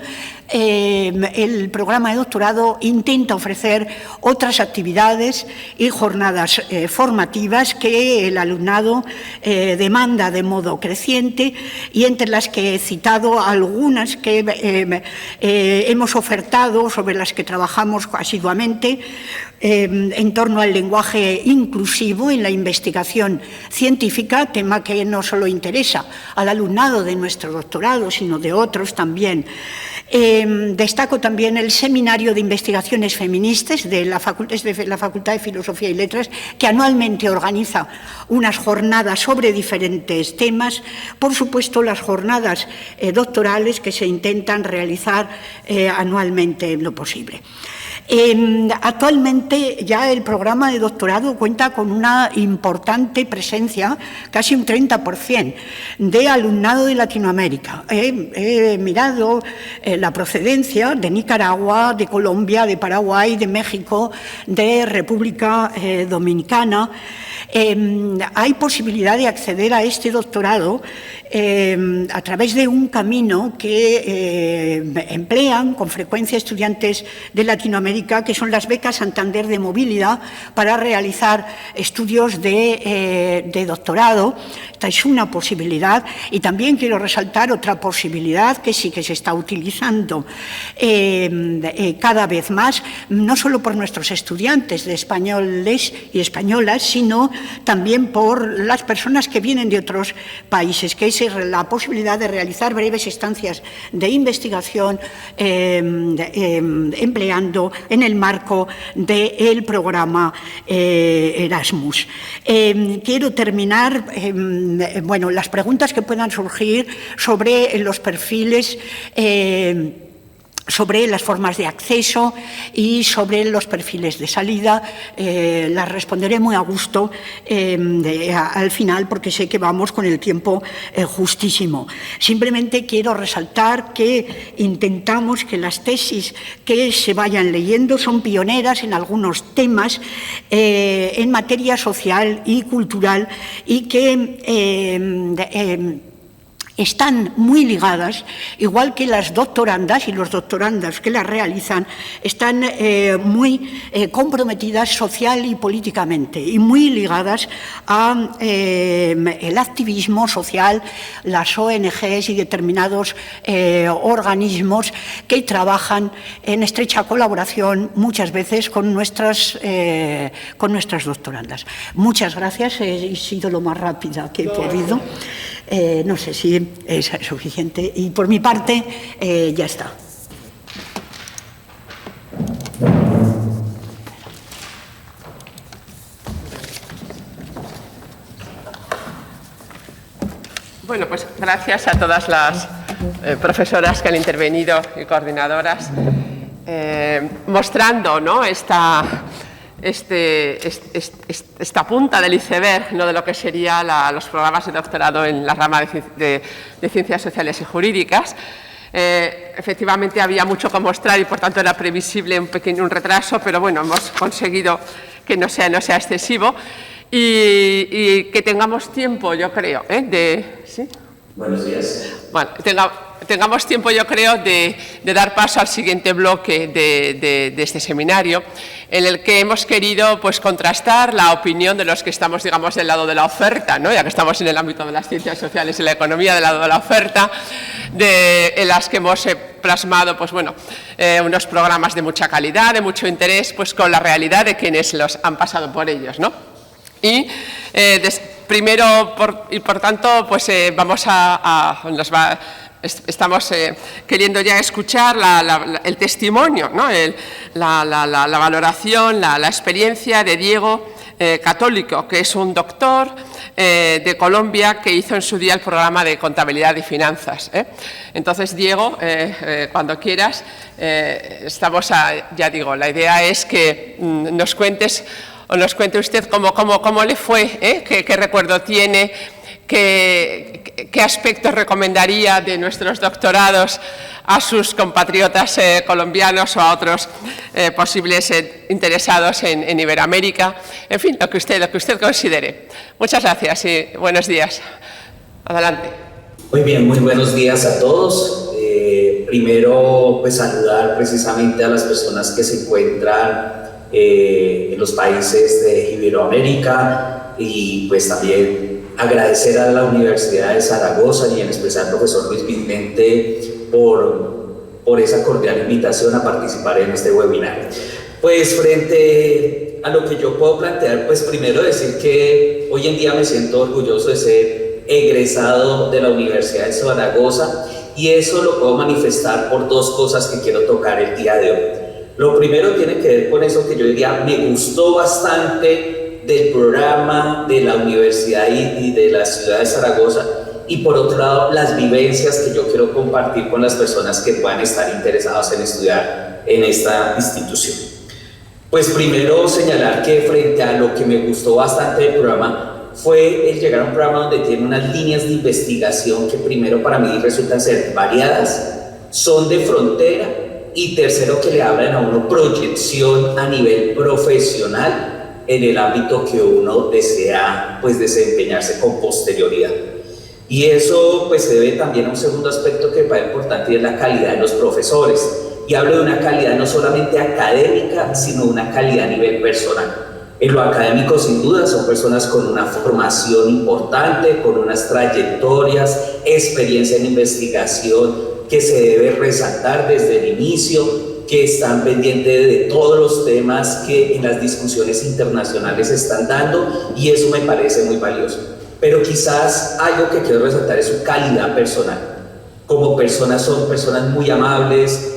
el programa de doctorado intenta ofrecer otras actividades y jornadas formativas que el alumnado demanda de modo creciente, y entre las que he citado algunas que hemos ofertado, sobre las que trabajamos asiduamente, en torno al lenguaje inclusivo en la investigación científica, tema que no solo interesa al alumnado de nuestro doctorado, sino de otros también. Destaco también el Seminario de Investigaciones Feministas de la Facultad de Filosofía y Letras, que anualmente organiza unas jornadas sobre diferentes temas. Por supuesto, las jornadas doctorales que se intentan realizar anualmente en lo posible. Actualmente ya el programa de doctorado cuenta con una importante presencia, casi un 30%, de alumnado de Latinoamérica. He mirado la procedencia de Nicaragua, de Colombia, de Paraguay, de México, de República Dominicana. Hay posibilidad de acceder a este doctorado a través de un camino que emplean con frecuencia estudiantes de Latinoamérica, que son las becas Santander de movilidad para realizar estudios de doctorado. Esta es una posibilidad, y también quiero resaltar otra posibilidad que sí que se está utilizando cada vez más, no solo por nuestros estudiantes de españoles y españolas, sino también por las personas que vienen de otros países, que es la posibilidad de realizar breves estancias de investigación empleando en el marco del programa Erasmus. Quiero terminar, bueno, las preguntas que puedan surgir sobre los perfiles, sobre las formas de acceso y sobre los perfiles de salida. Las responderé muy a gusto al final, porque sé que vamos con el tiempo justísimo. Simplemente quiero resaltar que intentamos que las tesis que se vayan leyendo son pioneras en algunos temas en materia social y cultural, y que están muy ligadas, igual que las doctorandas y los doctorandos que las realizan, están muy comprometidas social y políticamente, y muy ligadas a el activismo social, las ONGs y determinados organismos que trabajan en estrecha colaboración muchas veces con nuestras doctorandas. Muchas gracias, he sido lo más rápida que he podido. No sé si es suficiente, y por mi parte ya está. Bueno, pues gracias a todas las profesoras que han intervenido y coordinadoras, mostrando, ¿no?, esta punta del iceberg, ¿no?, de lo que serían los programas de doctorado en la rama de Ciencias Sociales y Jurídicas. Efectivamente había mucho que mostrar y por tanto era previsible un retraso, pero bueno, hemos conseguido que no sea excesivo y que tengamos tiempo, yo creo, ¿sí? Buenos días. Bueno, tengamos tiempo, yo creo, de dar paso al siguiente bloque de este seminario, en el que hemos querido pues, contrastar la opinión de los que estamos, digamos, del lado de la oferta, ¿no? Ya que estamos en el ámbito de las ciencias sociales y la economía, del lado de la oferta, en las que hemos plasmado pues, bueno, unos programas de mucha calidad, de mucho interés, pues, con la realidad de quienes los han pasado por ellos, ¿no? Y primero, por tanto, pues estamos queriendo ya escuchar el testimonio, ¿no? la valoración, la experiencia de Diego Católico, que es un doctor de Colombia que hizo en su día el programa de contabilidad y finanzas. Entonces, Diego, cuando quieras, ya digo, la idea es que nos cuente usted cómo le fue, qué recuerdo tiene, qué aspectos recomendaría de nuestros doctorados a sus compatriotas colombianos o a otros posibles interesados en Iberoamérica. En fin, lo que usted considere. Muchas gracias y buenos días. Adelante. Muy bien, muy buenos días a todos. Primero, pues saludar precisamente a las personas que se encuentran en los países de Iberoamérica y pues también agradecer a la Universidad de Zaragoza y en especial al profesor Luis Vidente por esa cordial invitación a participar en este webinar. Pues frente a lo que yo puedo plantear, pues primero decir que hoy en día me siento orgulloso de ser egresado de la Universidad de Zaragoza y eso lo puedo manifestar por dos cosas que quiero tocar el día de hoy. Lo primero tiene que ver con eso que yo diría me gustó bastante del programa de la universidad y de la ciudad de Zaragoza y por otro lado las vivencias que yo quiero compartir con las personas que puedan estar interesadas en estudiar en esta institución. Pues primero señalar que frente a lo que me gustó bastante del programa fue el llegar a un programa donde tiene unas líneas de investigación que primero para mí resultan ser variadas, son de frontera y tercero que le abran a uno proyección a nivel profesional en el ámbito que uno desea pues desempeñarse con posterioridad. Y eso pues se debe también a un segundo aspecto que me parece importante y es la calidad de los profesores. Y hablo de una calidad no solamente académica, sino una calidad a nivel personal. En lo académico sin duda son personas con una formación importante, con unas trayectorias, experiencia en investigación que se debe resaltar desde el inicio, que están pendientes de todos los temas que en las discusiones internacionales se están dando y eso me parece muy valioso. Pero quizás algo que quiero resaltar es su calidad personal. Como personas son personas muy amables,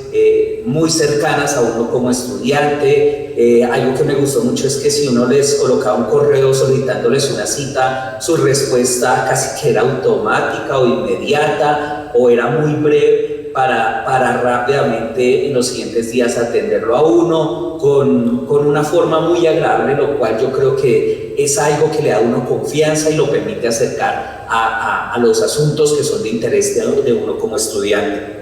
muy cercanas a uno como estudiante. Algo que me gustó mucho es que si uno les colocaba un correo solicitándoles una cita, su respuesta casi que era automática o inmediata o era muy breve para rápidamente en los siguientes días atenderlo a uno con una forma muy agradable, lo cual yo creo que es algo que le da a uno confianza y lo permite acercar a los asuntos que son de interés de uno como estudiante.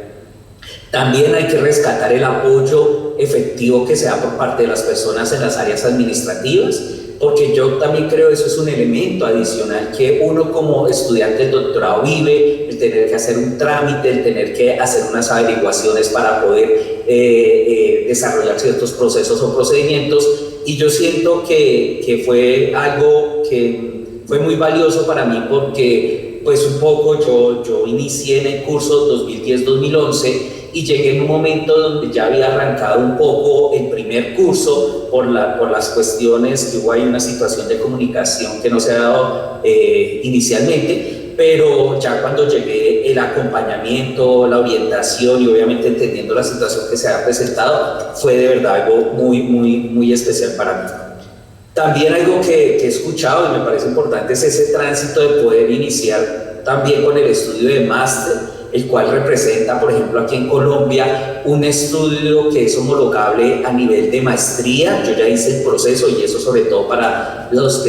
También hay que rescatar el apoyo efectivo que se da por parte de las personas en las áreas administrativas, porque yo también creo que eso es un elemento adicional que uno como estudiante del doctorado vive, el tener que hacer un trámite, el tener que hacer unas averiguaciones para poder desarrollar ciertos procesos o procedimientos, y yo siento que fue algo que fue muy valioso para mí porque pues un poco yo inicié en el curso 2010-2011 y llegué en un momento donde ya había arrancado un poco el primer curso por las cuestiones que hubo ahí una situación de comunicación que no se ha dado inicialmente, pero ya cuando llegué el acompañamiento, la orientación y obviamente entendiendo la situación que se ha presentado fue de verdad algo muy especial para mí. También algo que he escuchado y me parece importante es ese tránsito de poder iniciar también con el estudio de máster, el cual representa, por ejemplo, aquí en Colombia, un estudio que es homologable a nivel de maestría. Yo ya hice el proceso y eso sobre todo para los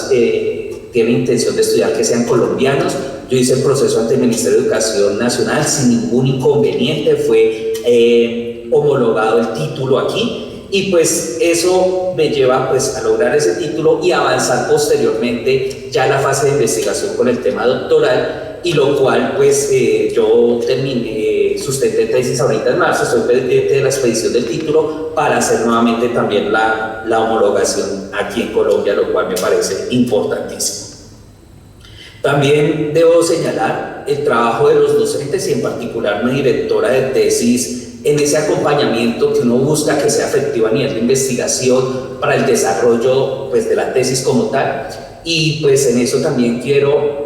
que tienen intención de estudiar que sean colombianos. yo hice el proceso ante el Ministerio de Educación Nacional sin ningún inconveniente, fue homologado el título aquí. Y pues eso me lleva pues a lograr ese título y avanzar posteriormente ya en la fase de investigación con el tema doctoral, y lo cual pues yo terminé, sustenté tesis ahorita en marzo, estoy pendiente de la expedición del título para hacer nuevamente también la homologación aquí en Colombia, lo cual me parece importantísimo. También debo señalar el trabajo de los docentes y en particular mi directora de tesis en ese acompañamiento que uno busca que sea efectivo a nivel de investigación para el desarrollo pues, de la tesis como tal. Y pues en eso también quiero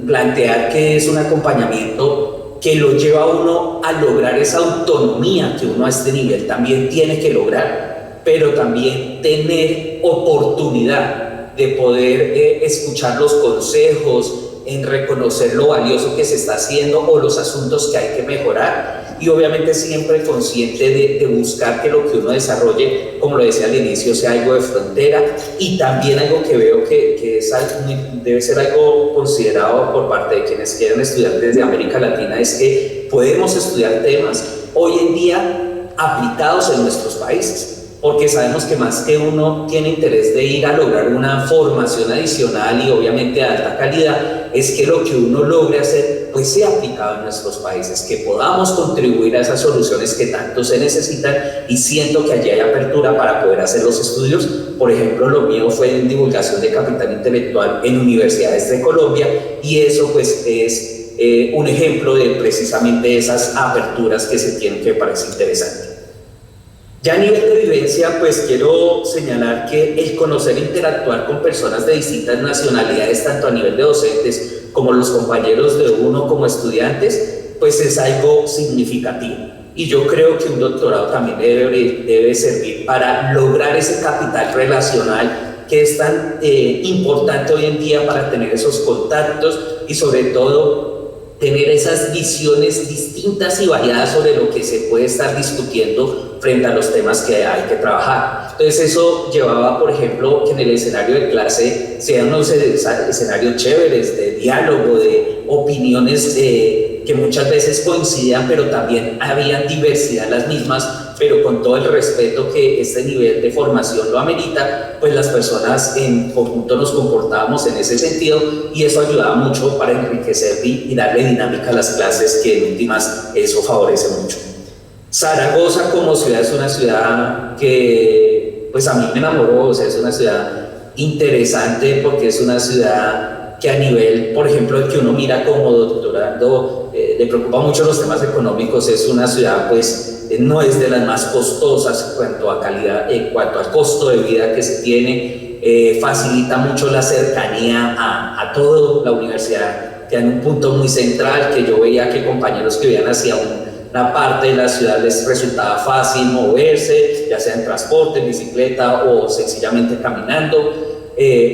plantear que es un acompañamiento que lo lleva a uno a lograr esa autonomía que uno a este nivel también tiene que lograr, pero también tener oportunidad de poder escuchar los consejos, en reconocer lo valioso que se está haciendo o los asuntos que hay que mejorar, y obviamente siempre consciente de buscar que lo que uno desarrolle, como lo decía al inicio, sea algo de frontera, y también algo que veo que es debe ser algo considerado por parte de quienes quieren estudiar desde América Latina, es que podemos estudiar temas hoy en día aplicados en nuestros países, porque sabemos que más que uno tiene interés de ir a lograr una formación adicional y obviamente de alta calidad, es que lo que uno logre hacer pues sea aplicado en nuestros países, que podamos contribuir a esas soluciones que tanto se necesitan, y siento que allí hay apertura para poder hacer los estudios. Por ejemplo, lo mío fue en divulgación de capital intelectual en universidades de Colombia, y eso pues es un ejemplo de precisamente esas aperturas que se tienen, que me parece interesante. Ya a nivel de vivencia, pues quiero señalar que el conocer e interactuar con personas de distintas nacionalidades, tanto a nivel de docentes como los compañeros de uno como estudiantes, pues es algo significativo. Y yo creo que un doctorado también debe servir para lograr ese capital relacional que es tan importante hoy en día para tener esos contactos y sobre todo tener esas visiones distintas y variadas sobre lo que se puede estar discutiendo frente a los temas que hay que trabajar. Entonces eso llevaba, por ejemplo, que en el escenario de clase sean unos escenarios chéveres de diálogo, de opiniones que muchas veces coincidían, pero también había diversidad las mismas, pero con todo el respeto que este nivel de formación lo amerita, pues las personas en conjunto nos comportábamos en ese sentido, y eso ayudaba mucho para enriquecer y darle dinámica a las clases, que en últimas eso favorece mucho. Zaragoza como ciudad es una ciudad que pues a mí me enamoró, o sea, es una ciudad interesante porque es una ciudad que a nivel, por ejemplo, el que uno mira como doctorando, le preocupa mucho los temas económicos, es una ciudad pues no es de las más costosas en cuanto a calidad, en cuanto al costo de vida que se tiene, facilita mucho la cercanía a toda la universidad, que en un punto muy central, que yo veía que compañeros que vivían hacia una parte de la ciudad les resultaba fácil moverse, ya sea en transporte, en bicicleta o sencillamente caminando.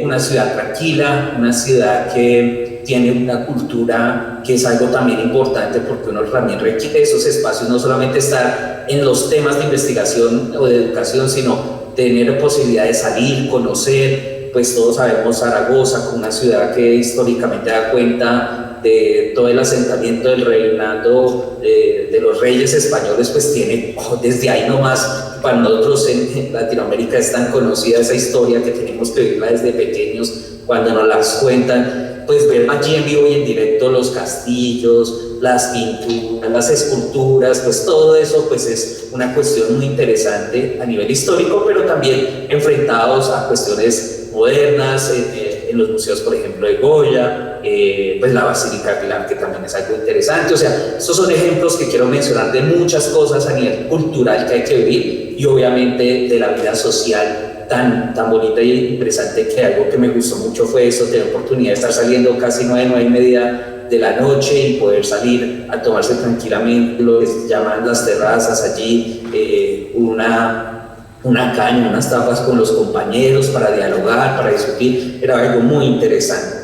Una ciudad tranquila, una ciudad que tiene una cultura que es algo también importante, porque uno también requiere esos espacios, no solamente estar en los temas de investigación o de educación, sino tener posibilidad de salir, conocer. Pues todos sabemos Zaragoza, como una ciudad que históricamente da cuenta de todo el asentamiento del reinado de los reyes españoles, pues tiene desde ahí nomás. Para nosotros en Latinoamérica es tan conocida esa historia que tenemos que vivirla desde pequeños cuando nos las cuentan, pues ver allí en vivo y en directo los castillos, las pinturas, las esculturas, pues todo eso pues es una cuestión muy interesante a nivel histórico, pero también enfrentados a cuestiones modernas, en los museos, por ejemplo, de Goya, pues la Basílica Pilar, que también es algo interesante. O sea, estos son ejemplos que quiero mencionar de muchas cosas a nivel cultural que hay que vivir, y obviamente de la vida social tan bonita y interesante, que algo que me gustó mucho fue eso, tener oportunidad de estar saliendo casi 9:30 de la noche y poder salir a tomarse tranquilamente lo que se llaman las terrazas allí, una caña, unas tapas con los compañeros para dialogar, para discutir, era algo muy interesante.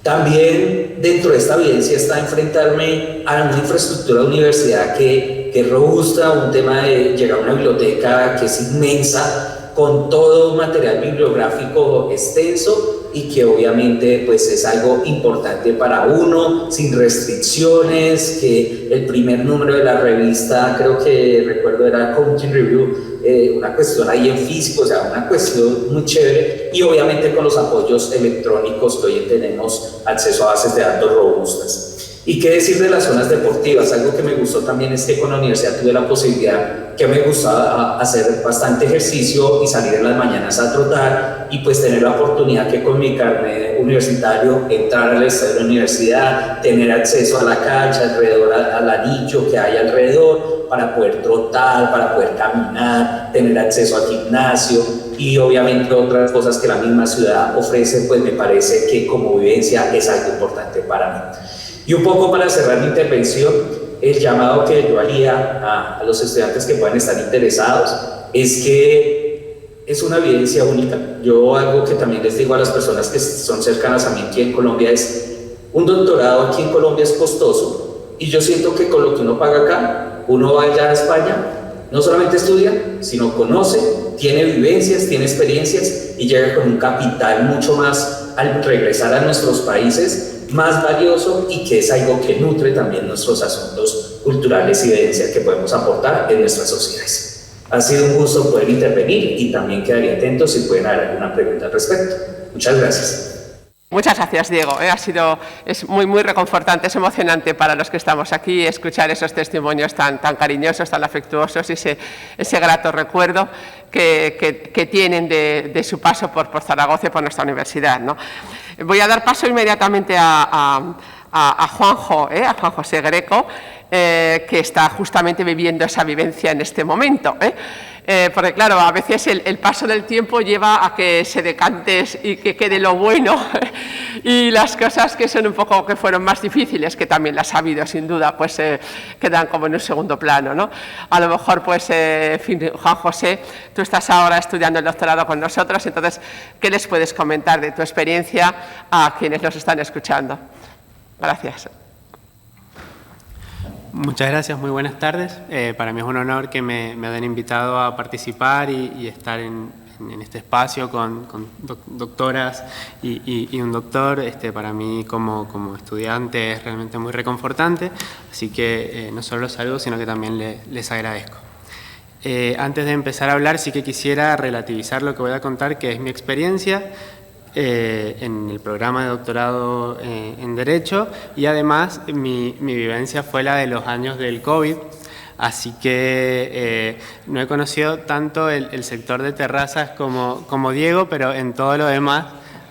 También dentro de esta evidencia está enfrentarme a una infraestructura de universidad que es robusta, un tema de llegar a una biblioteca que es inmensa, con todo material bibliográfico extenso, y que obviamente pues es algo importante para uno, sin restricciones, que el primer número de la revista, creo que recuerdo era Coaching Review, una cuestión ahí en físico, o sea, una cuestión muy chévere, y obviamente con los apoyos electrónicos que hoy tenemos acceso a bases de datos robustas. ¿Y qué decir de las zonas deportivas? Algo que me gustó también es que con la universidad tuve la posibilidad, que me gustaba hacer bastante ejercicio y salir en las mañanas a trotar, y pues tener la oportunidad que con mi carnet universitario entrar al estadio de la universidad, tener acceso a la cancha, alrededor al anillo que hay alrededor, para poder trotar, para poder caminar, tener acceso al gimnasio y obviamente otras cosas que la misma ciudad ofrece, pues me parece que como vivencia es algo importante para mí. Y un poco para cerrar mi intervención, el llamado que yo haría a los estudiantes que puedan estar interesados es que es una vivencia única. Yo algo que también les digo a las personas que son cercanas a mí aquí en Colombia es, un doctorado aquí en Colombia es costoso y yo siento que con lo que uno paga acá, uno va allá a España, no solamente estudia, sino conoce, tiene vivencias, tiene experiencias y llega con un capital mucho más al regresar a nuestros países, más valioso, y que es algo que nutre también nuestros asuntos culturales y vivencias que podemos aportar en nuestras sociedades. Ha sido un gusto poder intervenir y también quedaría atento si pueden haber alguna pregunta al respecto. Muchas gracias. Muchas gracias, Diego. Es muy reconfortante, es emocionante para los que estamos aquí escuchar esos testimonios tan cariñosos, tan afectuosos y ese grato recuerdo que tienen de su paso por Zaragoza y por nuestra universidad, ¿no? Voy a dar paso inmediatamente a Juanjo, a Juan José Greco, que está justamente viviendo esa vivencia en este momento. Porque claro, a veces el paso del tiempo lleva a que se decante y que quede lo bueno y las cosas que son un poco, que fueron más difíciles, que también las ha habido sin duda, pues quedan como en un segundo plano, ¿no? A lo mejor, pues, en fin, Juan José, tú estás ahora estudiando el doctorado con nosotros, entonces, ¿qué les puedes comentar de tu experiencia a quienes nos están escuchando? Gracias. Muchas gracias, muy buenas tardes. Para mí es un honor que me hayan invitado a participar y estar en este espacio con doctoras y un doctor. Para mí como estudiante es realmente muy reconfortante, así que no solo los saludo, sino que también les agradezco. Antes de empezar a hablar, sí que quisiera relativizar lo que voy a contar, que es mi experiencia en el programa de doctorado en Derecho, y además mi vivencia fue la de los años del COVID, así que no he conocido tanto el sector de terrazas como Diego, pero en todo lo demás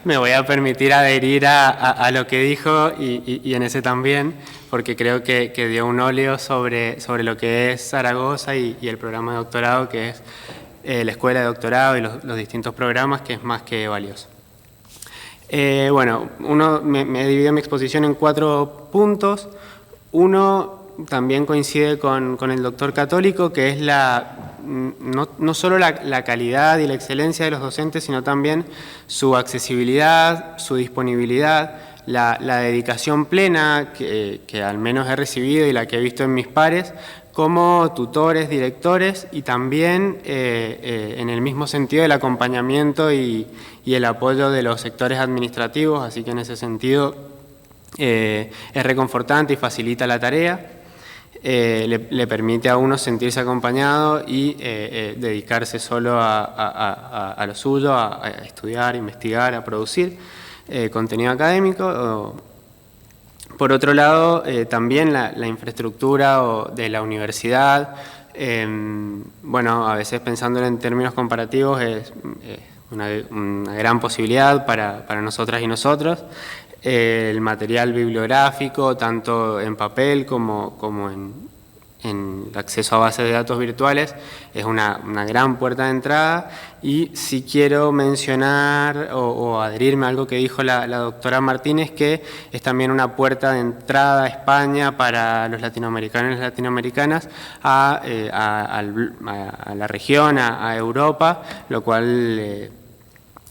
me voy a permitir adherir a lo que dijo y en ese también, porque creo que dio un óleo sobre lo que es Zaragoza y el programa de doctorado, que es la escuela de doctorado y los distintos programas, que es más que valioso. Bueno, me he dividido mi exposición en 4 puntos. Uno también coincide con el doctor Católico, que es no solo la calidad y la excelencia de los docentes, sino también su accesibilidad, su disponibilidad, la dedicación plena que al menos he recibido y la que he visto en mis pares, como tutores, directores, y también en el mismo sentido el acompañamiento y el apoyo de los sectores administrativos, así que en ese sentido es reconfortante y facilita la tarea, le permite a uno sentirse acompañado y dedicarse solo a lo suyo, a estudiar, a investigar, a producir contenido académico. Por otro lado, también la infraestructura de la universidad, bueno, a veces pensándolo en términos comparativos, es una gran posibilidad para nosotras y nosotros. El material bibliográfico, tanto en papel como en acceso a bases de datos virtuales, es una gran puerta de entrada. Y sí quiero mencionar o adherirme a algo que dijo la doctora Martínez, que es también una puerta de entrada a España para los latinoamericanos y las latinoamericanas a la región, a Europa, lo cual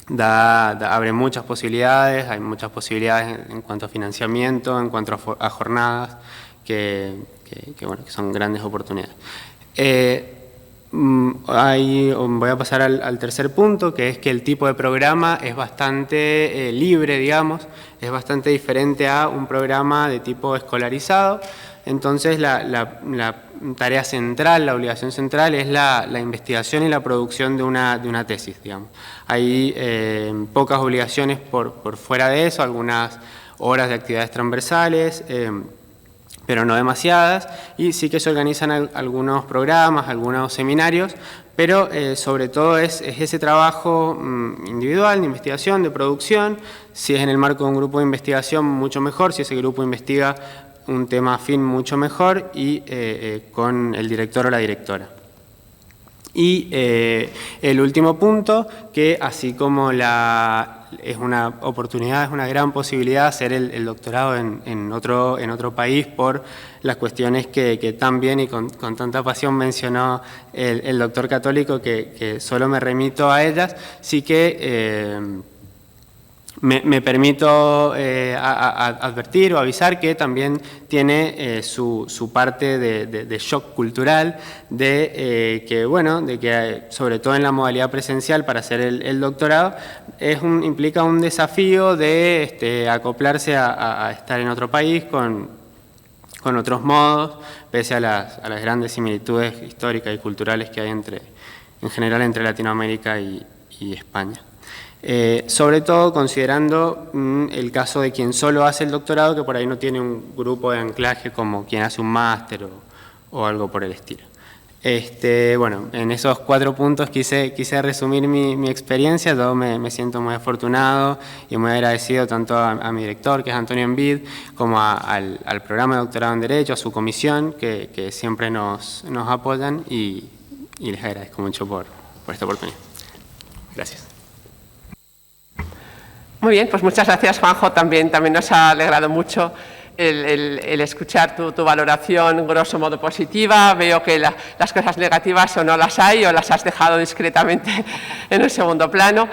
abre muchas posibilidades. Hay muchas posibilidades en cuanto a financiamiento, en cuanto a jornadas, que son grandes oportunidades. Voy a pasar al tercer punto, que es que el tipo de programa es bastante libre, digamos, es bastante diferente a un programa de tipo escolarizado. Entonces, la tarea central, la obligación central es la investigación y la producción de una tesis, digamos. Hay pocas obligaciones por fuera de eso, algunas horas de actividades transversales, pero no demasiadas, y sí que se organizan algunos programas, algunos seminarios, pero sobre todo es ese trabajo individual de investigación, de producción. Si es en el marco de un grupo de investigación, mucho mejor; si ese grupo investiga un tema afín, mucho mejor, y con el director o la directora. Y el último punto, que así como es una oportunidad, es una gran posibilidad hacer el doctorado en otro país por las cuestiones que tan bien y con tanta pasión mencionó el doctor Católico, que solo me remito a ellas. Sí que me permito advertir o avisar que también tiene su parte de shock cultural, de que sobre todo en la modalidad presencial para hacer el doctorado implica un desafío de acoplarse a estar en otro país con otros modos, pese a las grandes similitudes históricas y culturales que hay en general entre Latinoamérica y España. Sobre todo considerando el caso de quien solo hace el doctorado, que por ahí no tiene un grupo de anclaje como quien hace un máster o algo por el estilo. Bueno, en esos 4 puntos quise resumir mi experiencia. Yo me siento muy afortunado y muy agradecido tanto a mi director, que es Antonio Envid, como al programa de doctorado en Derecho, a su comisión, que siempre nos apoyan, y les agradezco mucho por esta oportunidad. Gracias. Muy bien, pues muchas gracias, Juanjo. También nos ha alegrado mucho el escuchar tu valoración, grosso modo positiva. Veo que las cosas negativas o no las hay, o las has dejado discretamente en un segundo plano.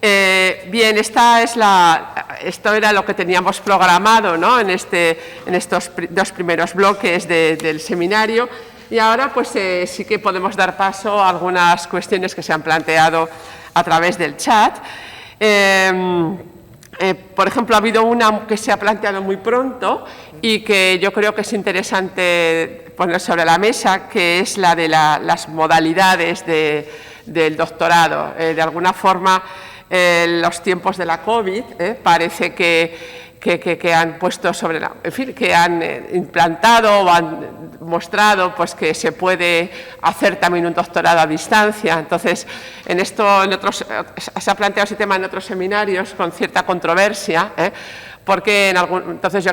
Bien, esto era lo que teníamos programado, ¿no?, en estos 2 primeros bloques del seminario. Y ahora pues sí que podemos dar paso a algunas cuestiones que se han planteado a través del chat. Por ejemplo, ha habido una que se ha planteado muy pronto y que yo creo que es interesante poner sobre la mesa, que es la de las modalidades del doctorado. De alguna forma, los tiempos de la COVID parece que han puesto que han implantado o han mostrado pues que se puede hacer también un doctorado a distancia. Entonces, se ha planteado ese tema en otros seminarios con cierta controversia, porque entonces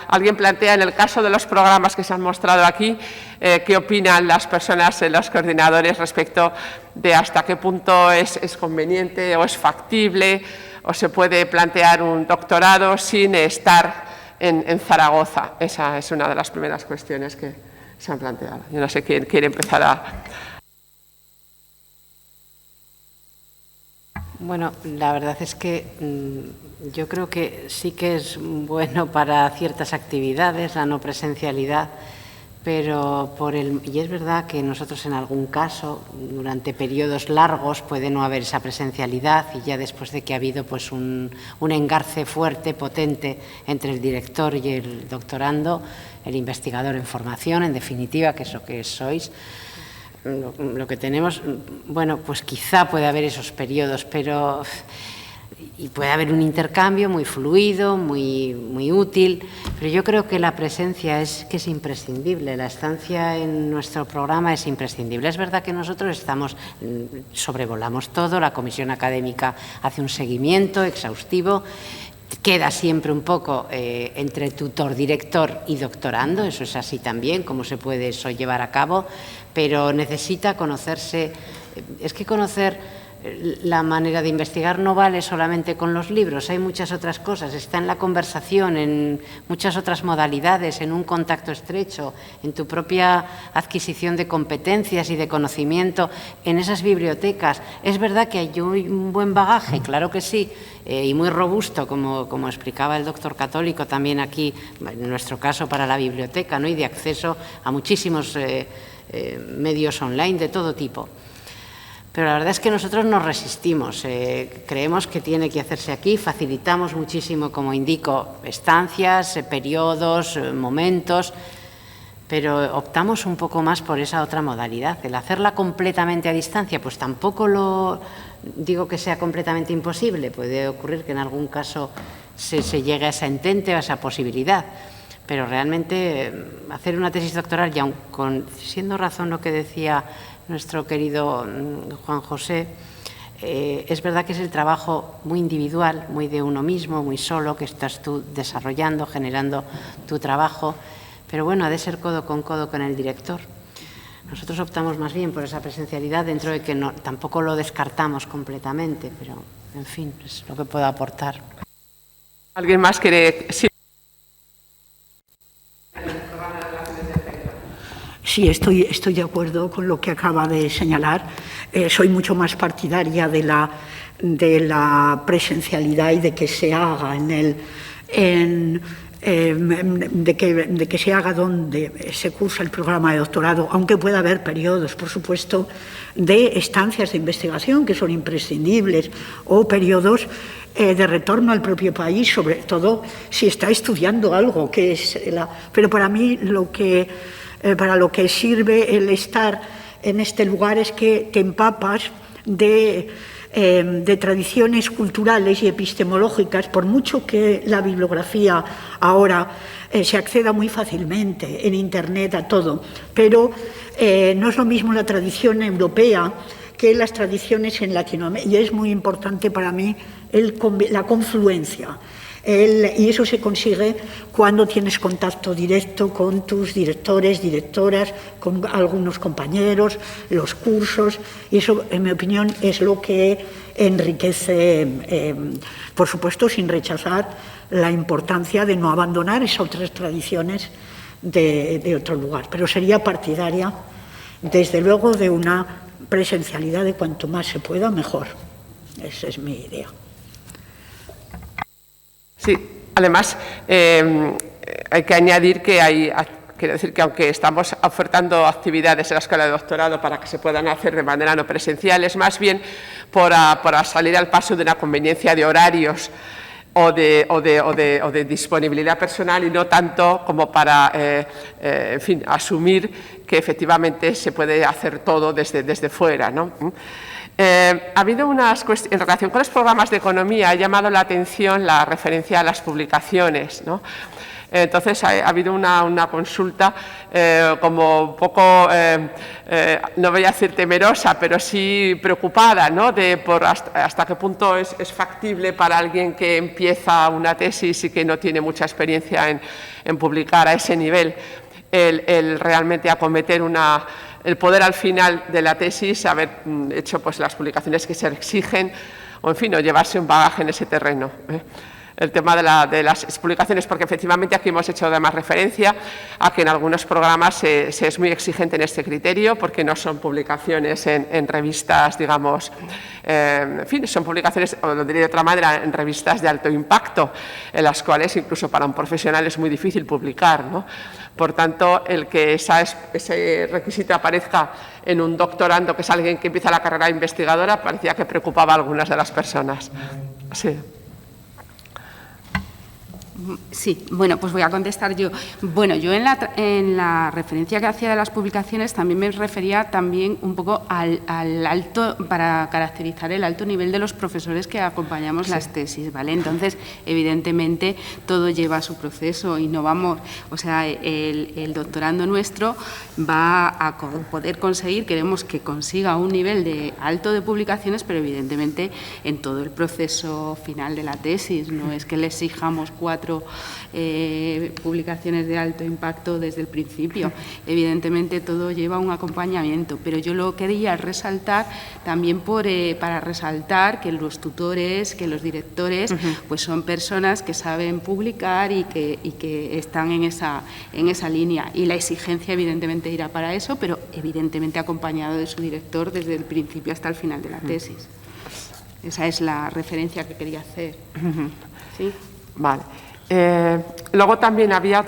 alguien plantea, en el caso de los programas que se han mostrado aquí, qué opinan las personas, los coordinadores, respecto de hasta qué punto es conveniente o es factible, o se puede plantear un doctorado sin estar en Zaragoza. Esa es una de las primeras cuestiones que se han planteado. Yo no sé quién quiere empezar a... Bueno, la verdad es que yo creo que sí que es bueno para ciertas actividades la no presencialidad, pero y es verdad que nosotros en algún caso, durante periodos largos, puede no haber esa presencialidad, y ya después de que ha habido pues un engarce fuerte, potente, entre el director y el doctorando, el investigador en formación, en definitiva, que es lo que sois, lo que tenemos, bueno, pues quizá puede haber esos periodos, pero... y puede haber un intercambio muy fluido, muy útil, pero yo creo que la presencia es imprescindible, la estancia en nuestro programa es imprescindible. Es verdad que nosotros sobrevolamos todo, la comisión académica hace un seguimiento exhaustivo, queda siempre un poco entre tutor, director y doctorando, eso es así también, cómo se puede eso llevar a cabo, pero necesita conocerse, es que conocer... La manera de investigar no vale solamente con los libros, hay muchas otras cosas, está en la conversación, en muchas otras modalidades, en un contacto estrecho, en tu propia adquisición de competencias y de conocimiento, en esas bibliotecas. Es verdad que hay un buen bagaje, claro que sí, y muy robusto, como explicaba el doctor Católico también aquí, en nuestro caso para la biblioteca, ¿no?, y de acceso a muchísimos medios online de todo tipo. Pero la verdad es que nosotros nos resistimos, creemos que tiene que hacerse aquí, facilitamos muchísimo, como indico, estancias, periodos, momentos, pero optamos un poco más por esa otra modalidad. El hacerla completamente a distancia, pues tampoco lo digo que sea completamente imposible, puede ocurrir que en algún caso se llegue a esa entente o a esa posibilidad, pero realmente hacer una tesis doctoral, y aun siendo razón lo que decía nuestro querido Juan José, es verdad que es el trabajo muy individual, muy de uno mismo, muy solo, que estás tú desarrollando, generando tu trabajo, pero bueno, ha de ser codo con el director. Nosotros optamos más bien por esa presencialidad, dentro de que tampoco lo descartamos completamente, pero en fin, es lo que puedo aportar. ¿Alguien más quiere...? Sí. Sí, estoy de acuerdo con lo que acaba de señalar. Soy mucho más partidaria de la presencialidad y de que se haga de que se haga donde se cursa el programa de doctorado, aunque pueda haber periodos, por supuesto, de estancias de investigación que son imprescindibles, o periodos de retorno al propio país, sobre todo si está estudiando algo que es pero para mí para lo que sirve el estar en este lugar es que te empapas de tradiciones culturales y epistemológicas, por mucho que la bibliografía ahora se acceda muy fácilmente en Internet a todo, pero no es lo mismo la tradición europea que las tradiciones en Latinoamérica, y es muy importante para mí la confluencia. Y eso se consigue cuando tienes contacto directo con tus directores, directoras, con algunos compañeros, los cursos, y eso, en mi opinión, es lo que enriquece, por supuesto, sin rechazar la importancia de no abandonar esas otras tradiciones de otro lugar. Pero sería partidaria, desde luego, de una presencialidad de cuanto más se pueda, mejor. Esa es mi idea. Sí, además hay que añadir que quiero decir que aunque estamos ofertando actividades en la escuela de doctorado para que se puedan hacer de manera no presencial, es más bien para salir al paso de una conveniencia de horarios o de disponibilidad personal, y no tanto como para, en fin, asumir que efectivamente se puede hacer todo desde fuera, ¿no? Ha habido unas cuestiones, en relación con los programas de economía, ha llamado la atención la referencia a las publicaciones, ¿no? Entonces ha habido una consulta como un poco, no voy a decir temerosa, pero sí preocupada, ¿no? Por hasta qué punto es factible para alguien que empieza una tesis y que no tiene mucha experiencia en publicar a ese nivel, el realmente acometer el poder al final de la tesis haber hecho pues las publicaciones que se exigen, o en fin, o llevarse un bagaje en ese terreno. El tema de las publicaciones, porque efectivamente aquí hemos hecho además referencia a que en algunos programas se es muy exigente en este criterio, porque no son publicaciones en revistas, digamos, en fin, son publicaciones, o lo diré de otra manera, en revistas de alto impacto, en las cuales incluso para un profesional es muy difícil publicar, ¿no? Por tanto, el que ese requisito aparezca en un doctorando, que es alguien que empieza la carrera investigadora, parecía que preocupaba a algunas de las personas. Sí. Sí, bueno, pues voy a contestar yo. Bueno, yo en la referencia que hacía de las publicaciones también me refería también un poco al alto, para caracterizar el alto nivel de los profesores que acompañamos las tesis, ¿vale? Entonces, evidentemente, todo lleva su proceso y no vamos, o sea, el doctorando nuestro va a poder conseguir, queremos que consiga un nivel de alto de publicaciones, pero evidentemente en todo el proceso final de la tesis, no es que le exijamos 4 publicaciones de alto impacto desde el principio. Evidentemente todo lleva un acompañamiento, pero yo lo quería resaltar también para resaltar que los tutores, que los directores, pues son personas que saben publicar y que están en esa línea, y la exigencia evidentemente irá para eso, pero evidentemente acompañado de su director desde el principio hasta el final de la tesis. Esa es la referencia que quería hacer. ¿Sí? Vale. Luego también había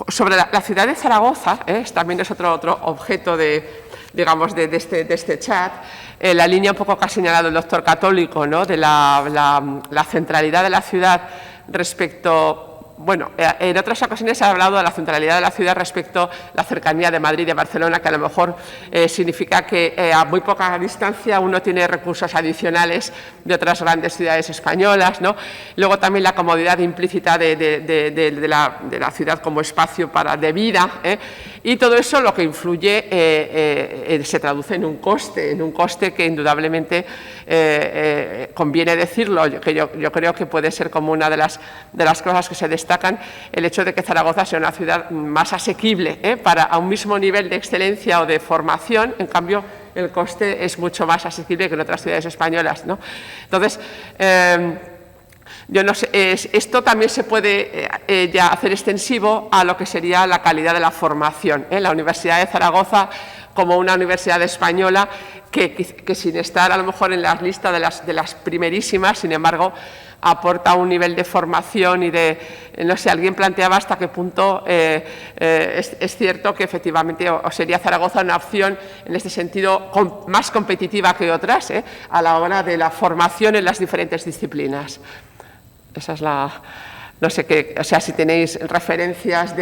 Sobre la ciudad de Zaragoza, también es otro objeto de este chat, la línea un poco que ha señalado el doctor Católico, ¿no?, de la centralidad de la ciudad respecto... Bueno, en otras ocasiones se ha hablado de la centralidad de la ciudad respecto a la cercanía de Madrid y de Barcelona, que a lo mejor significa que a muy poca distancia uno tiene recursos adicionales de otras grandes ciudades españolas, ¿no? Luego también la comodidad implícita de la ciudad como espacio de vida, y todo eso lo que influye se traduce en un coste que indudablemente conviene decirlo, que yo creo que puede ser como una de las cosas que se destacan, el hecho de que Zaragoza sea una ciudad más asequible a un mismo nivel de excelencia o de formación. En cambio, el coste es mucho más asequible que en otras ciudades españolas, ¿no? Entonces, yo no sé, esto también se puede ya hacer extensivo a lo que sería la calidad de la formación. La Universidad de Zaragoza, como una universidad española que sin estar a lo mejor en la lista de las primerísimas, sin embargo, aporta un nivel de formación y no sé, alguien planteaba hasta qué punto es cierto que efectivamente o sería Zaragoza una opción en este sentido más competitiva que otras a la hora de la formación en las diferentes disciplinas. Esa es no sé qué, o sea, si tenéis referencias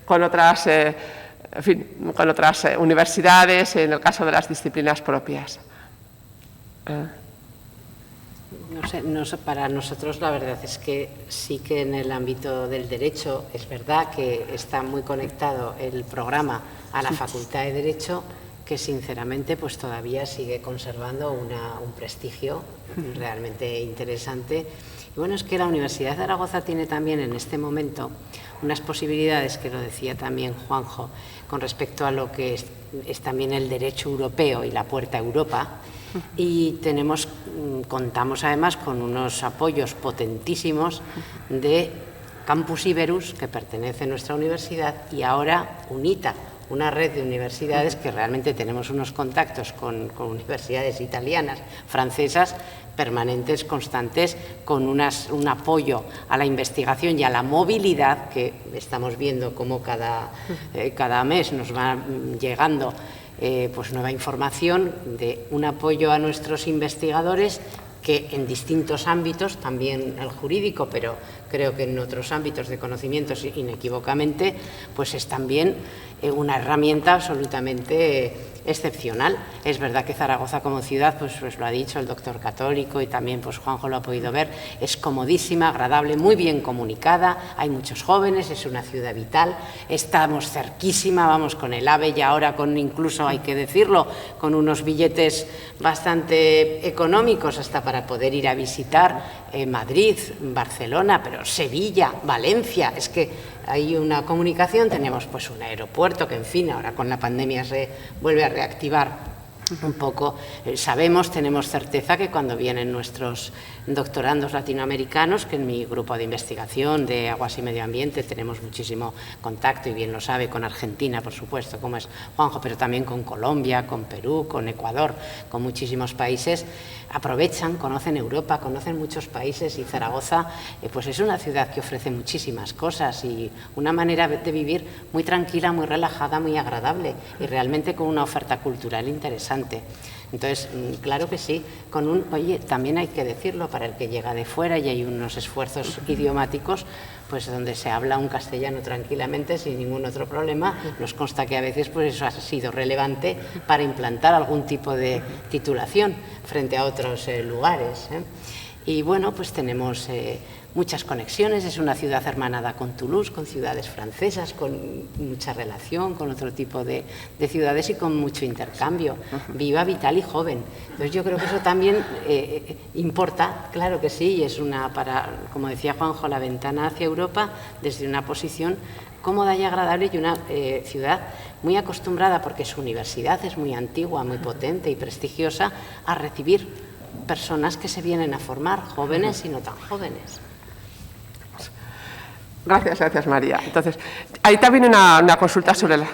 con otras, en fin, con otras universidades, en el caso de las disciplinas propias. No sé, para nosotros la verdad es que sí que en el ámbito del derecho es verdad que está muy conectado el programa a la Facultad de Derecho, que sinceramente pues todavía sigue conservando un prestigio realmente interesante. Y bueno, es que la Universidad de Zaragoza tiene también en este momento unas posibilidades, que lo decía también Juanjo, con respecto a lo que es también el derecho europeo y la puerta a Europa. Y contamos además con unos apoyos potentísimos de Campus Iberus, que pertenece a nuestra universidad, y ahora UNITA, una red de universidades que realmente tenemos unos contactos con universidades italianas, francesas, permanentes, constantes, con un apoyo a la investigación y a la movilidad, que estamos viendo cómo cada mes nos va llegando pues nueva información, de un apoyo a nuestros investigadores que en distintos ámbitos, también el jurídico, pero creo que en otros ámbitos de conocimientos inequívocamente, pues es también una herramienta absolutamente excepcional. Es verdad que Zaragoza como ciudad, pues lo ha dicho el doctor Católico y también pues Juanjo lo ha podido ver, es comodísima, agradable, muy bien comunicada, hay muchos jóvenes, es una ciudad vital, estamos cerquísima, vamos con el AVE y ahora incluso hay que decirlo, con unos billetes bastante económicos hasta para poder ir a visitar Madrid, Barcelona, pero Sevilla, Valencia, es que hay una comunicación, tenemos pues un aeropuerto que en fin ahora con la pandemia se vuelve a reactivar un poco. Sabemos, tenemos certeza que cuando vienen nuestros doctorandos latinoamericanos, que en mi grupo de investigación de aguas y medio ambiente tenemos muchísimo contacto, y bien lo sabe, con Argentina, por supuesto, como es Juanjo, pero también con Colombia, con Perú, con Ecuador, con muchísimos países, aprovechan, conocen Europa, conocen muchos países, y Zaragoza pues es una ciudad que ofrece muchísimas cosas y una manera de vivir muy tranquila, muy relajada, muy agradable y realmente con una oferta cultural interesante. Entonces, claro que sí, oye, también hay que decirlo, para el que llega de fuera y hay unos esfuerzos idiomáticos, pues donde se habla un castellano tranquilamente, sin ningún otro problema, nos consta que a veces pues eso ha sido relevante para implantar algún tipo de titulación frente a otros lugares. Y bueno, pues tenemos muchas conexiones, es una ciudad hermanada con Toulouse, con ciudades francesas, con mucha relación, con otro tipo de ciudades y con mucho intercambio, viva, vital y joven. Entonces yo creo que eso también importa, claro que sí, y es como decía Juanjo, la ventana hacia Europa desde una posición cómoda y agradable, y una ciudad muy acostumbrada, porque su universidad es muy antigua, muy potente y prestigiosa, a recibir personas que se vienen a formar, jóvenes y no tan jóvenes. Gracias, María. Entonces, hay también una consulta sobre la...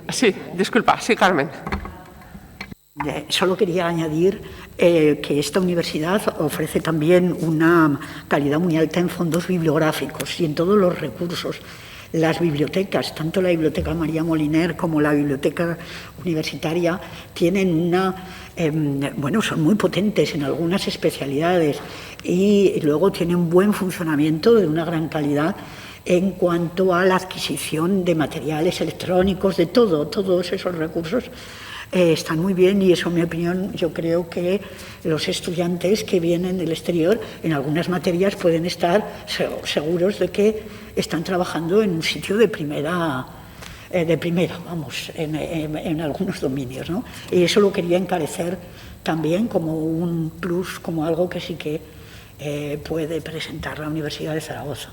Sí, disculpa, sí, Carmen. Solo quería añadir que esta universidad ofrece también una calidad muy alta en fondos bibliográficos y en todos los recursos. Las bibliotecas, tanto la Biblioteca María Moliner como la Biblioteca Universitaria, tienen son muy potentes en algunas especialidades y luego tienen buen funcionamiento de una gran calidad en cuanto a la adquisición de materiales electrónicos, de todos esos recursos están muy bien, y eso, en mi opinión, yo creo que los estudiantes que vienen del exterior en algunas materias pueden estar seguros de que están trabajando en un sitio de primera, en algunos dominios, ¿no? Y eso lo quería encarecer también como un plus, como algo que sí que puede presentar la Universidad de Zaragoza.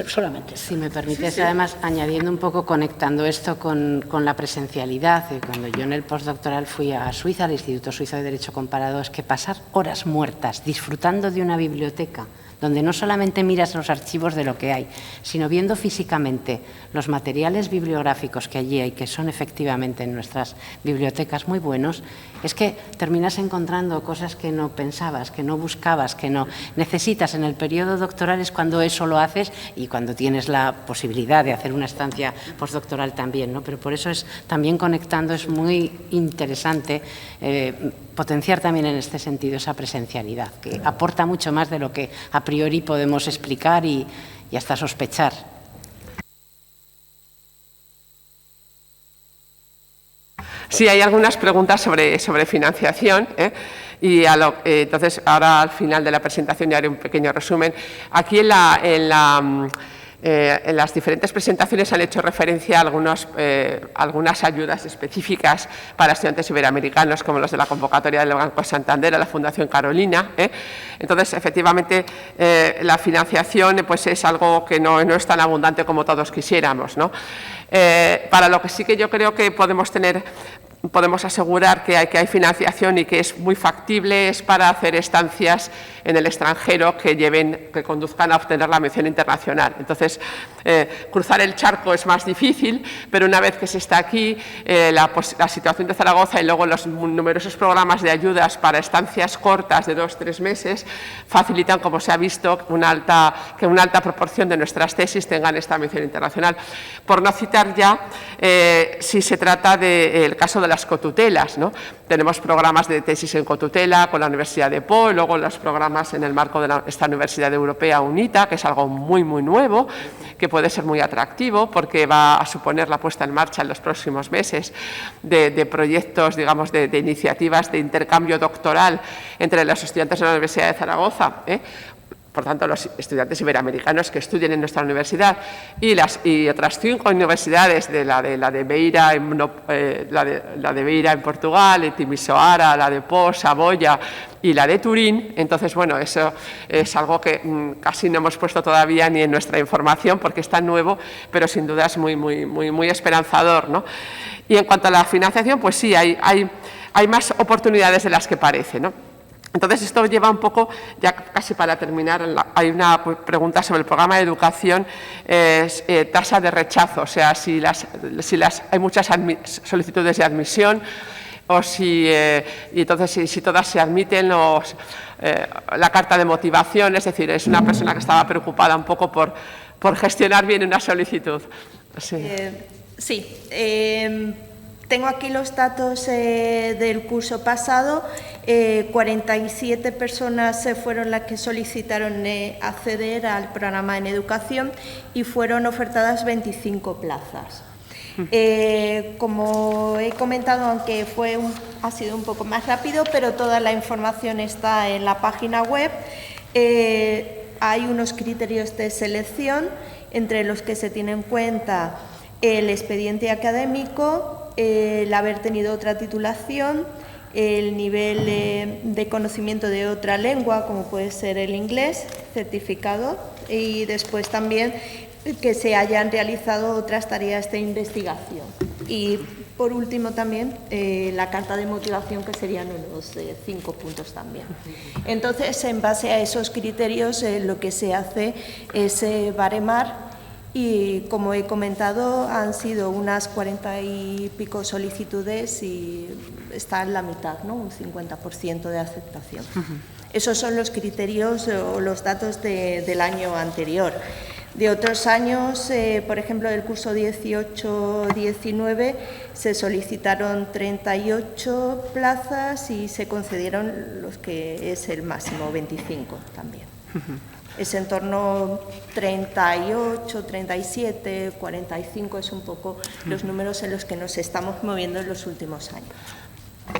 Solamente. Si me permites, además, añadiendo un poco, conectando esto con la presencialidad, cuando yo en el postdoctoral fui a Suiza, al Instituto Suizo de Derecho Comparado, es que pasar horas muertas disfrutando de una biblioteca donde no solamente miras los archivos de lo que hay, sino viendo físicamente los materiales bibliográficos que allí hay, que son efectivamente en nuestras bibliotecas muy buenos, es que terminas encontrando cosas que no pensabas, que no buscabas, que no necesitas. En el periodo doctoral es cuando eso lo haces y cuando tienes la posibilidad de hacer una estancia postdoctoral también, ¿no? Pero por eso es también conectando, es muy interesante potenciar también en este sentido esa presencialidad, que aporta mucho más de lo que a priori podemos explicar y hasta sospechar. Sí, hay algunas preguntas sobre financiación, y entonces ahora al final de la presentación ya haré un pequeño resumen. Aquí en las diferentes presentaciones han hecho referencia a algunas ayudas específicas para estudiantes iberoamericanos, como los de la convocatoria del Banco Santander, a la Fundación Carolina. Entonces, efectivamente, la financiación pues, es algo que no es tan abundante como todos quisiéramos, ¿no? Para lo que sí que yo creo que podemos asegurar que hay financiación y que es muy factible es para hacer estancias en el extranjero que conduzcan a obtener la mención internacional. Entonces, cruzar el charco es más difícil, pero una vez que se está aquí, la situación de Zaragoza y luego los numerosos programas de ayudas para estancias cortas de 2-3 meses facilitan, como se ha visto, que una alta proporción de nuestras tesis tengan esta mención internacional. Por no citar ya, si se trata del caso de las cotutelas, ¿no? Tenemos programas de tesis en cotutela con la Universidad de Po, y luego los programas en el marco de esta Universidad Europea UNITA, que es algo muy, muy nuevo, que puede ser muy atractivo porque va a suponer la puesta en marcha en los próximos meses de proyectos, digamos, de iniciativas de intercambio doctoral entre los estudiantes de la Universidad de Zaragoza, por tanto, los estudiantes iberoamericanos que estudian en nuestra universidad y otras 5 universidades, la de Beira en Portugal, Timisoara, la de Po, Saboya y la de Turín. Entonces, bueno, eso es algo que casi no hemos puesto todavía ni en nuestra información porque es tan nuevo, pero sin duda es muy, muy, muy, muy esperanzador, ¿no? Y en cuanto a la financiación, pues sí, hay más oportunidades de las que parece, ¿no? Entonces, esto lleva un poco, ya casi para terminar, hay una pregunta sobre el programa de educación, tasa de rechazo, o sea, si hay muchas solicitudes de admisión o y entonces si todas se admiten, la carta de motivación, es decir, es una persona que estaba preocupada un poco por gestionar bien una solicitud. Sí. Tengo aquí los datos del curso pasado. 47 personas fueron las que solicitaron acceder al programa en educación y fueron ofertadas 25 plazas. Como he comentado, aunque ha sido un poco más rápido, pero toda la información está en la página web. Hay unos criterios de selección entre los que se tiene en cuenta el expediente académico, el haber tenido otra titulación, el nivel de conocimiento de otra lengua, como puede ser el inglés, certificado, y después también que se hayan realizado otras tareas de investigación. Y por último también la carta de motivación, que serían unos 5 puntos también. Entonces, en base a esos criterios, lo que se hace es baremar. Y como he comentado, han sido unas 40 y pico solicitudes y está en la mitad, ¿no? Un 50% de aceptación. Esos son los criterios o los datos del año anterior. De otros años, por ejemplo, del curso 18-19, se solicitaron 38 plazas y se concedieron los que es el máximo, 25 también. Es en torno 38, 37, 45, es un poco los números en los que nos estamos moviendo en los últimos años.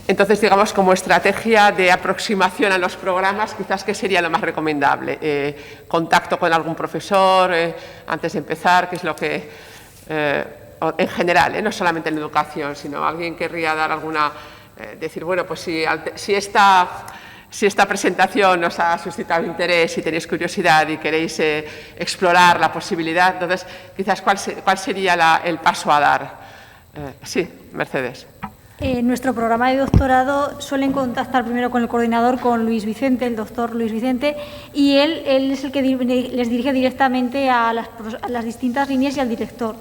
Entonces, digamos, como estrategia de aproximación a los programas, quizás ¿qué sería lo más recomendable? Contacto con algún profesor antes de empezar, que es lo que, en general, no solamente en educación, sino alguien querría dar alguna, decir, bueno, pues si esta presentación os ha suscitado interés, si tenéis curiosidad y queréis explorar la posibilidad, entonces, quizás, ¿cuál sería el paso a dar? Sí, Mercedes. En nuestro programa de doctorado suelen contactar primero con el coordinador, con Luis Vicente, el doctor Luis Vicente, y él es el que les dirige directamente a las distintas líneas y al director,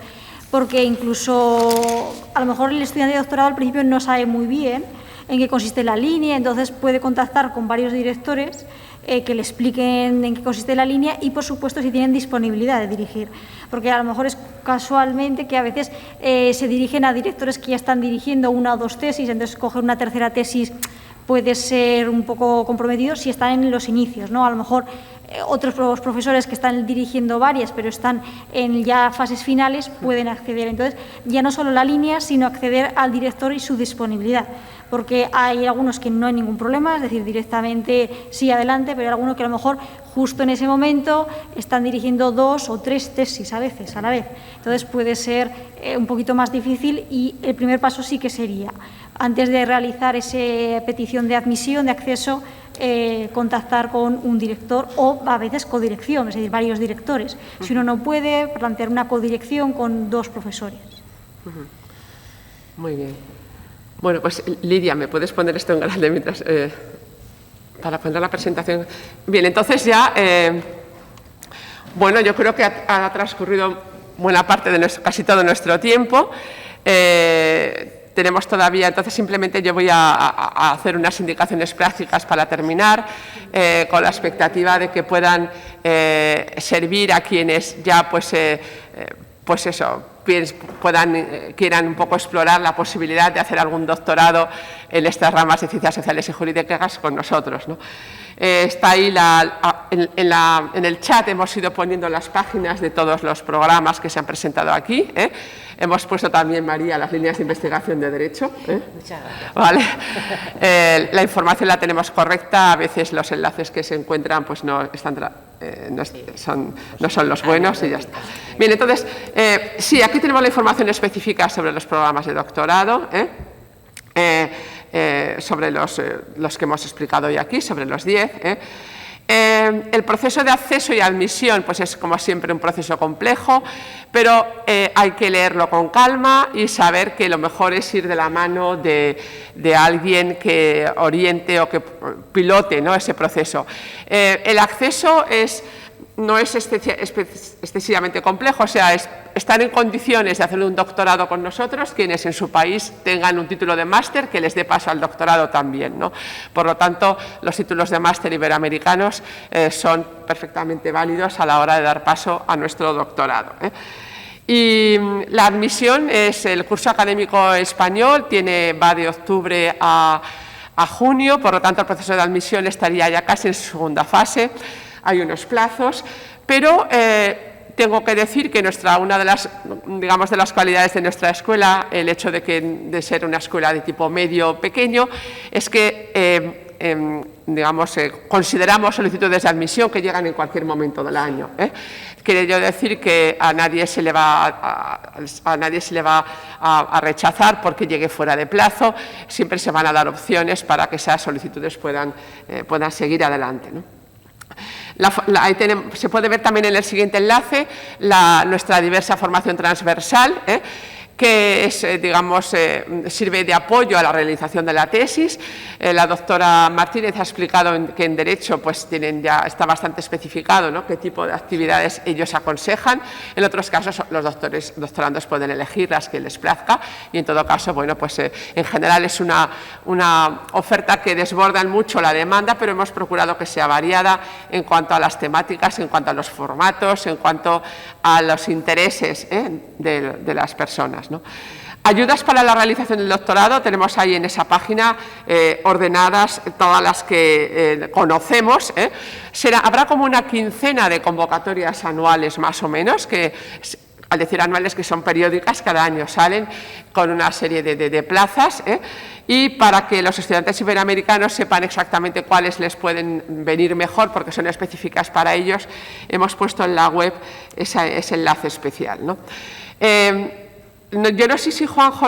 porque incluso a lo mejor el estudiante de doctorado al principio no sabe muy bien en qué consiste la línea, entonces puede contactar con varios directores que le expliquen en qué consiste la línea y, por supuesto, si tienen disponibilidad de dirigir. Porque a lo mejor es casualmente que a veces se dirigen a directores que ya están dirigiendo una o dos tesis, entonces coger una tercera tesis puede ser un poco comprometido si están en los inicios, ¿no? A lo mejor otros profesores que están dirigiendo varias, pero están en ya fases finales, pueden acceder. Entonces, ya no solo la línea, sino acceder al director y su disponibilidad. Porque hay algunos que no hay ningún problema, es decir, directamente sí, adelante, pero hay algunos que a lo mejor justo en ese momento están dirigiendo 2 o 3 tesis a veces, a la vez. Entonces puede ser un poquito más difícil y el primer paso sí que sería, antes de realizar esa petición de admisión, de acceso, contactar con un director o a veces codirección, es decir, varios directores. Si uno no puede, plantear una codirección con 2 profesores. Muy bien. Bueno, pues Lidia, ¿me puedes poner esto en grande mientras, para poner la presentación? Bien, entonces ya, bueno, yo creo que ha transcurrido buena parte de casi todo nuestro tiempo. Tenemos todavía, entonces simplemente yo voy a hacer unas indicaciones prácticas para terminar, con la expectativa de que puedan servir a quienes ya pues eso, quieran un poco explorar la posibilidad de hacer algún doctorado en estas ramas de ciencias sociales y jurídicas con nosotros, ¿no? Está ahí, en el chat hemos ido poniendo las páginas de todos los programas que se han presentado aquí. Hemos puesto también, María, las líneas de investigación de Derecho. Muchas gracias. ¿Vale? La información la tenemos correcta, a veces los enlaces que se encuentran pues no son los buenos y ya está. Bien, entonces, sí, aquí tenemos la información específica sobre los programas de doctorado, sobre los que hemos explicado hoy aquí, sobre los 10. El proceso de acceso y admisión pues es, como siempre, un proceso complejo, pero hay que leerlo con calma y saber que lo mejor es ir de la mano de alguien que oriente o que pilote, ¿no?, ese proceso. El acceso no es excesivamente complejo, o sea, están en condiciones de hacer un doctorado con nosotros quienes en su país tengan un título de máster que les dé paso al doctorado también, ¿no? Por lo tanto, los títulos de máster iberoamericanos son perfectamente válidos a la hora de dar paso a nuestro doctorado. Y la admisión es el curso académico español, va de octubre a junio, por lo tanto el proceso de admisión estaría ya casi en su segunda fase. Hay unos plazos, pero tengo que decir que una de las cualidades de nuestra escuela, el hecho de ser una escuela de tipo medio pequeño, es que consideramos solicitudes de admisión que llegan en cualquier momento del año. Quiere yo decir que a nadie se le va a rechazar porque llegue fuera de plazo, siempre se van a dar opciones para que esas solicitudes puedan seguir adelante, ¿no? Ahí se puede ver también en el siguiente enlace nuestra diversa formación transversal, que es, digamos, sirve de apoyo a la realización de la tesis. La doctora Martínez ha explicado que en Derecho pues, está bastante especificado, ¿no?, qué tipo de actividades ellos aconsejan. En otros casos, los doctorandos pueden elegir las que les plazca y, en todo caso, bueno, pues, en general es una oferta que desborda mucho la demanda, pero hemos procurado que sea variada en cuanto a las temáticas, en cuanto a los formatos, en cuanto a los intereses de las personas, ¿no? Ayudas para la realización del doctorado, tenemos ahí en esa página ordenadas todas las que conocemos. Habrá como una quincena de convocatorias anuales más o menos, que al decir anuales que son periódicas, cada año salen con una serie de plazas, y para que los estudiantes iberoamericanos sepan exactamente cuáles les pueden venir mejor, porque son específicas para ellos, hemos puesto en la web ese enlace especial, ¿no? Yo no sé si Juanjo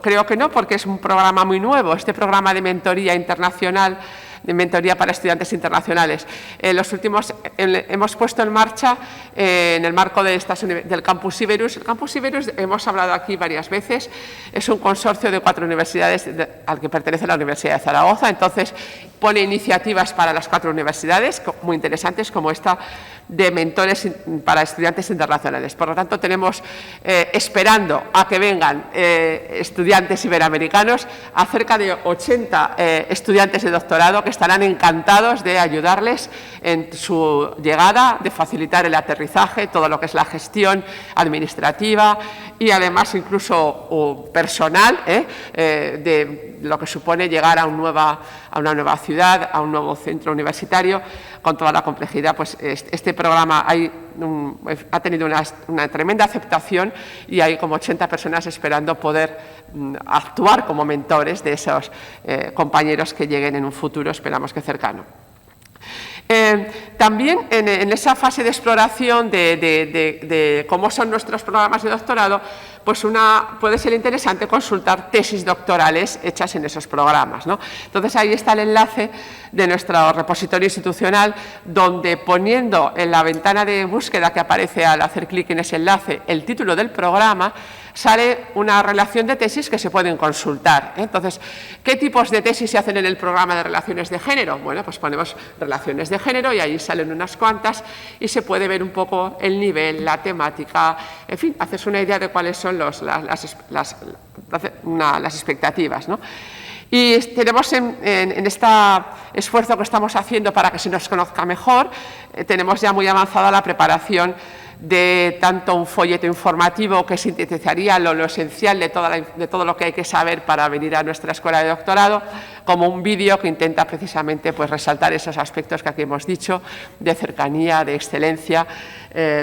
creo que no, porque es un programa muy nuevo, este programa de mentoría internacional, de mentoría para estudiantes internacionales. Los últimos hemos puesto en marcha en el marco del Campus Iberus. El Campus Iberus, hemos hablado aquí varias veces, es un consorcio de 4 universidades al que pertenece la Universidad de Zaragoza. Entonces, pone iniciativas para las 4 universidades muy interesantes, como esta de mentores para estudiantes internacionales. Por lo tanto, tenemos esperando a que vengan estudiantes iberoamericanos a cerca de 80 estudiantes de doctorado que estarán encantados de ayudarles en su llegada, de facilitar el aterrizaje, todo lo que es la gestión administrativa y además incluso personal, de lo que supone llegar a una nueva ciudad, a un nuevo centro universitario, con toda la complejidad. Pues este programa ha tenido una tremenda aceptación y hay como 80 personas esperando poder actuar como mentores de esos compañeros que lleguen en un futuro, esperamos que cercano. También en esa fase de exploración de cómo son nuestros programas de doctorado, pues puede ser interesante consultar tesis doctorales hechas en esos programas, ¿no? Entonces ahí está el enlace de nuestro repositorio institucional, donde poniendo en la ventana de búsqueda que aparece al hacer clic en ese enlace el título del programa, sale una relación de tesis que se pueden consultar. Entonces, ¿qué tipos de tesis se hacen en el programa de relaciones de género? Bueno, pues ponemos relaciones de género y ahí salen unas cuantas y se puede ver un poco el nivel, la temática, en fin, haces una idea de cuáles son las expectativas, ¿no? Y tenemos en este esfuerzo que estamos haciendo para que se nos conozca mejor, tenemos ya muy avanzada la preparación de tanto un folleto informativo que sintetizaría lo esencial de todo lo que hay que saber para venir a nuestra escuela de doctorado, como un vídeo que intenta precisamente pues, resaltar esos aspectos que aquí hemos dicho, de cercanía, de excelencia,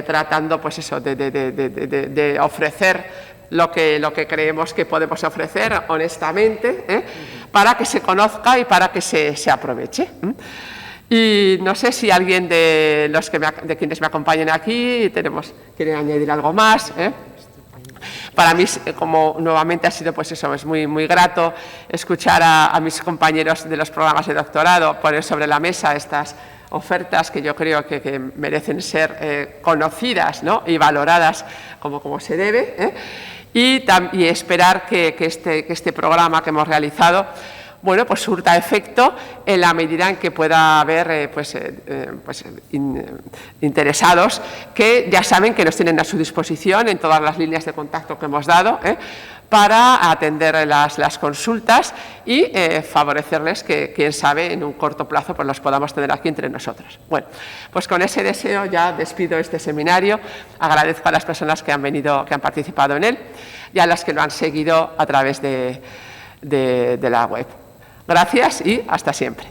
tratando pues, eso, de ofrecer lo que creemos que podemos ofrecer honestamente, para que se conozca y para que se aproveche. Y no sé si alguien de quienes me acompañan aquí quiere añadir algo más. Para mí, como nuevamente ha sido, pues eso, es muy, muy grato escuchar a mis compañeros de los programas de doctorado poner sobre la mesa estas ofertas que yo creo que merecen ser conocidas, ¿no? Y valoradas como se debe, y esperar que este programa que hemos realizado, bueno, pues surta efecto en la medida en que pueda haber interesados que ya saben que nos tienen a su disposición en todas las líneas de contacto que hemos dado, para atender las consultas y favorecerles que, quién sabe, en un corto plazo pues los podamos tener aquí entre nosotros. Bueno, pues con ese deseo ya despido este seminario, agradezco a las personas que han participado en él y a las que lo han seguido a través de la web. Gracias y hasta siempre.